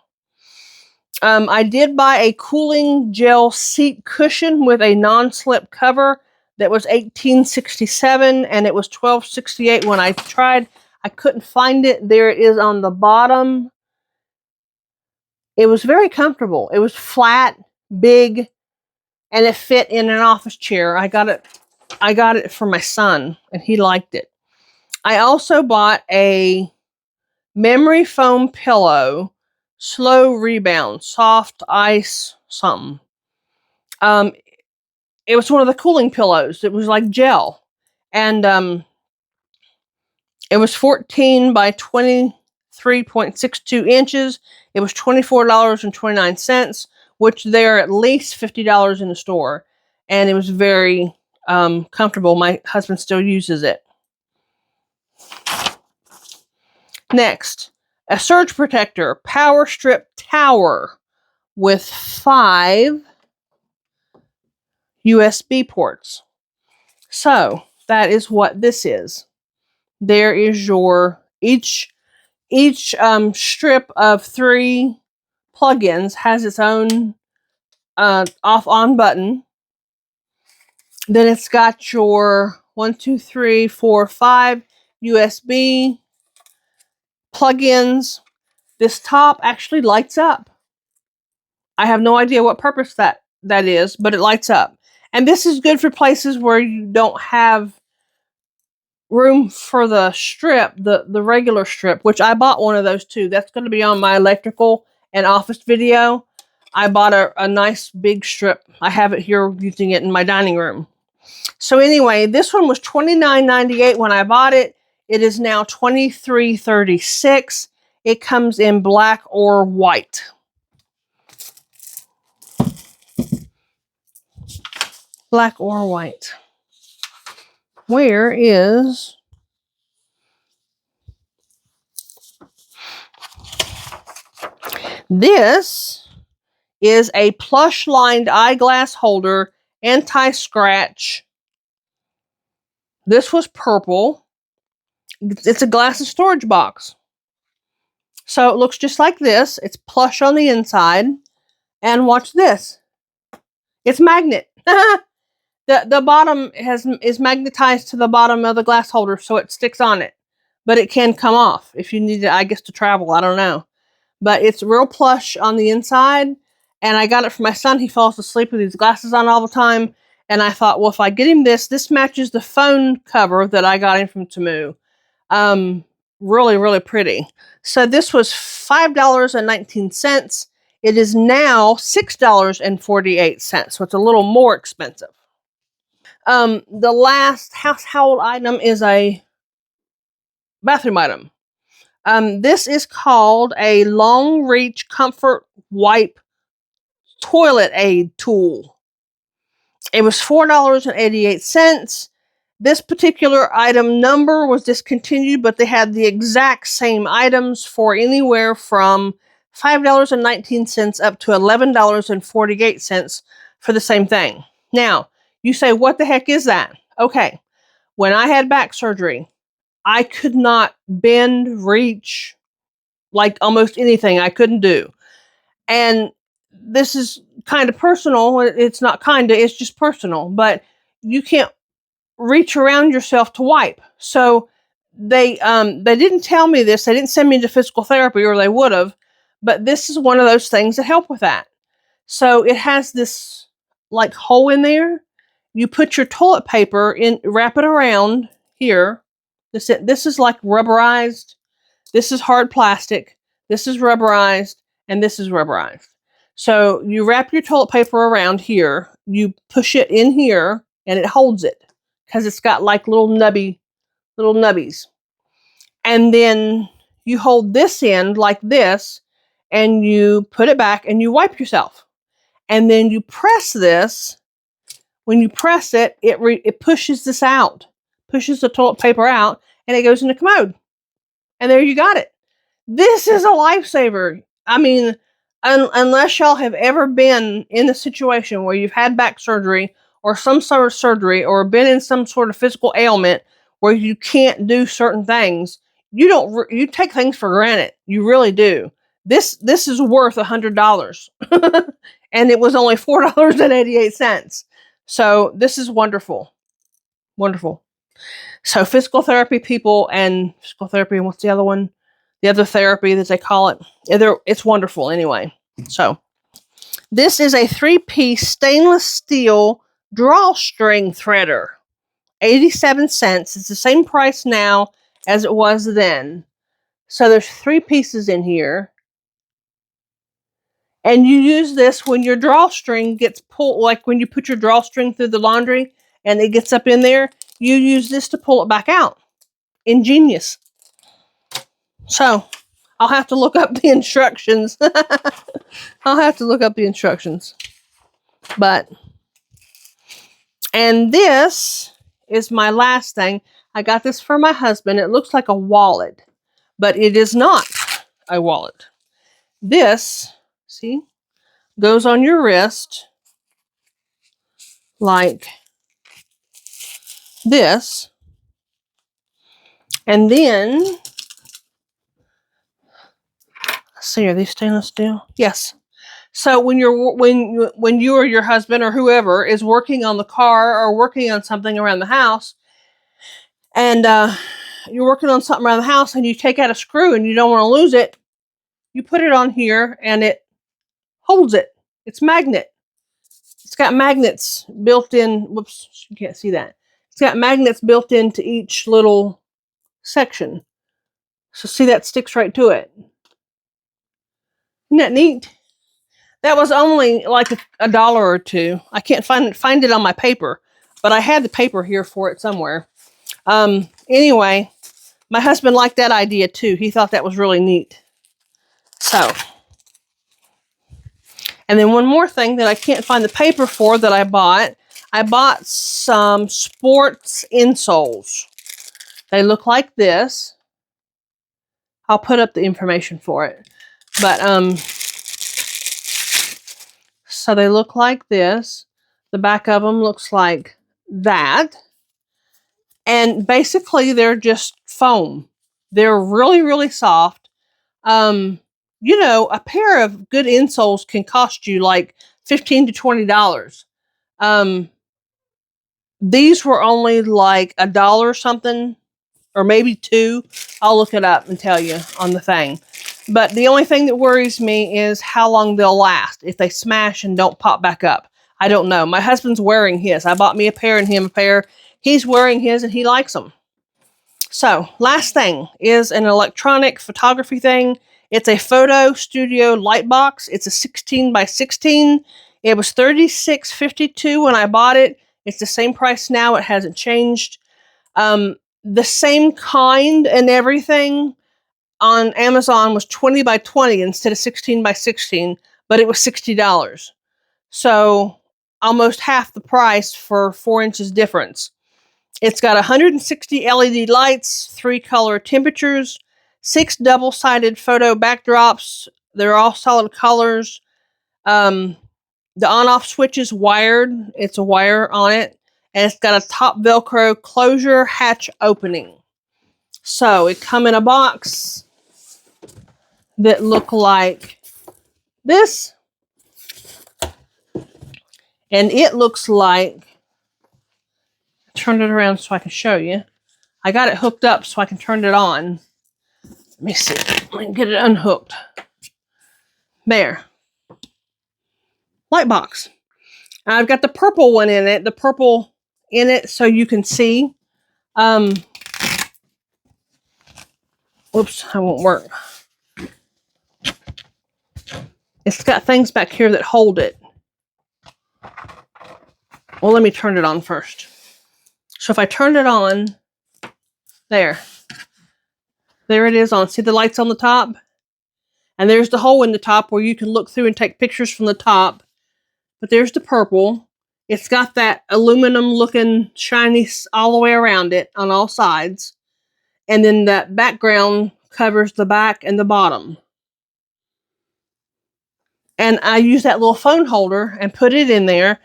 I did buy a cooling gel seat cushion with a non-slip cover that was $18.67, and it was $12.68 when I tried. I couldn't find it. There it is on the bottom. It was very comfortable. It was flat, big, and it fit in an office chair. I got it for my son, and he liked it. I also bought a memory foam pillow, slow rebound, soft ice something. It was one of the cooling pillows. It was like gel. And it was 14 by 23.62 inches. It was $24.29, which they're at least $50 in the store. And it was very comfortable. My husband still uses it. Next, a surge protector power strip tower with 5 USB ports. So that is what this is. There is your each strip of 3 plugins has its own off on button. Then it's got your 1, 2, 3, 4, 5 USB, plug-ins. This top actually lights up. I have no idea what purpose that is, but it lights up. And this is good for places where you don't have room for the strip, the regular strip, which I bought one of those too. That's going to be on my electrical and office video. I bought a nice big strip. I have it here using it in my dining room. So anyway, this one was $29.98 when I bought it. It is now $23.36. It comes in black or white. Black or white. Where is... This is a plush-lined eyeglass holder, anti-scratch. This was purple. It's a glasses storage box. So it looks just like this. It's plush on the inside. And watch this. It's magnet. The bottom is magnetized to the bottom of the glass holder, so it sticks on it. But it can come off if you need it, I guess, to travel. I don't know. But it's real plush on the inside. And I got it for my son. He falls asleep with these glasses on all the time. And I thought, well, if I get him this matches the phone cover that I got him from Temu. Really, really pretty. So this was $5.19. It is now $6.48. So it's a little more expensive. The last household item is a bathroom item. This is called a long reach comfort wipe toilet aid tool. It was $4.88. This particular item number was discontinued, but they had the exact same items for anywhere from $5.19 up to $11.48 for the same thing. Now, you say, what the heck is that? Okay, when I had back surgery, I could not bend, reach, like almost anything I couldn't do. And this is kind of personal. It's not kind of, it's just personal. But you can't reach around yourself to wipe. So they didn't tell me this. They didn't send me to physical therapy, or they would have. But this is one of those things that help with that. So it has this like hole in there. You put your toilet paper in, wrap it around here. This is like rubberized. This is hard plastic. This is rubberized, and this is rubberized. So you wrap your toilet paper around here. You push it in here, and it holds it because it's got like little nubbies. And then you hold this end like this, and you put it back, and you wipe yourself. And then you press this. When you press it, it pushes this out, pushes the toilet paper out, and it goes in the commode. And there you got it. This is a lifesaver. I mean, unless y'all have ever been in a situation where you've had back surgery or some sort of surgery or been in some sort of physical ailment where you can't do certain things, you take things for granted. You really do. This is worth $100. And it was only $4.88. So this is wonderful. Wonderful. So physical therapy people and what's the other one? The other therapy that they call it. It's wonderful anyway. So this is a 3-piece stainless steel drawstring threader. 87 cents. It's the same price now as it was then. So there's 3 pieces in here. And you use this when your drawstring gets pulled, like when you put your drawstring through the laundry and it gets up in there, you use this to pull it back out. Ingenious. So, I'll have to look up the instructions. I'll have to look up the instructions. And this is my last thing. I got this for my husband. It looks like a wallet, but it is not a wallet. This, see, goes on your wrist like this. And then, let's see, are these stainless steel? Yes. So when you or your husband or whoever is working on the car or working on something around the house, and you're working on something around the house and you take out a screw and you don't want to lose it, you put it on here and it holds it. It's magnet. It's got magnets built in. Whoops, you can't see that. It's got magnets built into each little section. So see, that sticks right to it. Isn't that neat? That was only like a dollar or two. I can't find it on my paper, but I had the paper here for it somewhere. Anyway, my husband liked that idea too. He thought that was really neat. So, and then one more thing that I can't find the paper for that I bought some sports insoles. They look like this. I'll put up the information for it. But, so they look like this. The back of them looks like that. And basically, they're just foam. They're really, really soft. You know, a pair of good insoles can cost you like $15 to $20. These were only like $1 or something, or maybe $2. I'll look it up and tell you on the thing. But the only thing that worries me is how long they'll last if they smash and don't pop back up. I don't know. My husband's wearing his. I bought me a pair and him a pair. He's wearing his and he likes them. So, last thing is an electronic photography thing. It's a photo studio light box. It's a 16 by 16. It was $36.52 when I bought it. It's the same price now. It hasn't changed. The same kind and everything on Amazon was 20 by 20 instead of 16 by 16, but it was $60. So almost half the price for 4 inches difference. It's got 160 LED lights, 3 color temperatures, 6 double-sided photo backdrops. They're all solid colors. The on-off switch is wired. It's a wire on it. And it's got a top Velcro closure hatch opening. So it come in a box that look like this. And it looks like, turn it around so I can show you. I got it hooked up so I can turn it on. Let me see. Let me get it unhooked. There. Light box. I've got the purple one in it. The purple in it so you can see. Whoops, that won't work. It's got things back here that hold it. Well, let me turn it on first. So if I turn it on, there it is on. See the lights on the top? And there's the hole in the top where you can look through and take pictures from the top. But there's the purple. It's got that aluminum looking shiny all the way around it on all sides. And then that background covers the back and the bottom. And I use that little phone holder and put it in there.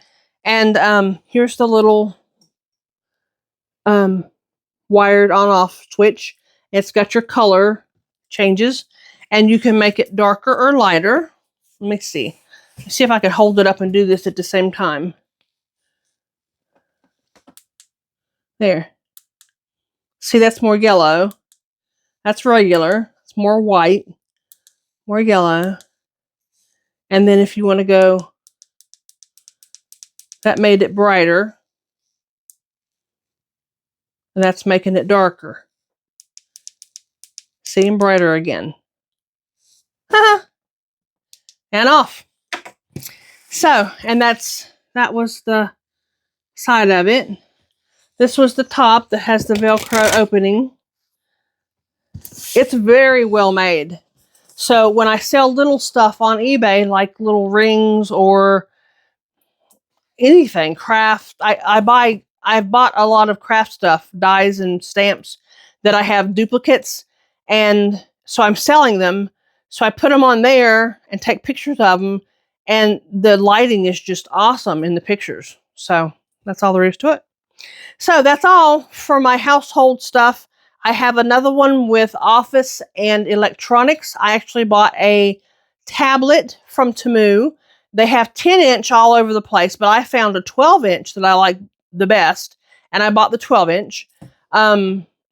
And here's the little wired on-off switch. It's got your color changes. And you can make it darker or lighter. Let me see. Let's see if I can hold it up and do this at the same time. There. See, that's more yellow. That's regular. It's more white. More yellow. And then if you want to go, that made it brighter. And that's making it darker. See, and brighter again. And off. So, and that was the side of it. This was the top that has the Velcro opening. It's very well made. So when I sell little stuff on eBay, like little rings or anything, craft, I've bought a lot of craft stuff, dies and stamps that I have duplicates. And so I'm selling them. So I put them on there and take pictures of them. And the lighting is just awesome in the pictures. So that's all there is to it. So that's all for my household stuff. I have another one with office and electronics. I actually bought a tablet from Temu. They have 10-inch all over the place, but I found a 12-inch that I like the best, and I bought the 12-inch.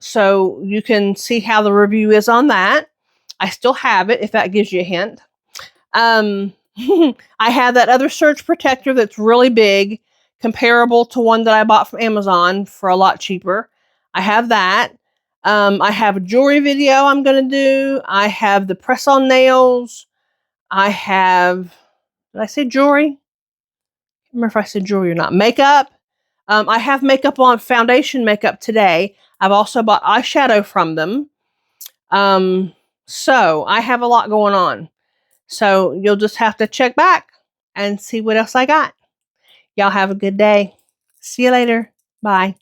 So you can see how the review is on that. I still have it, if that gives you a hint. I have that other surge protector that's really big, comparable to one that I bought from Amazon for a lot cheaper. I have that. I have a jewelry video I'm going to do. I have the press-on nails. I have, did I say jewelry? I can't remember if I said jewelry or not. Makeup. I have makeup on, foundation makeup today. I've also bought eyeshadow from them. So I have a lot going on. So you'll just have to check back and see what else I got. Y'all have a good day. See you later. Bye.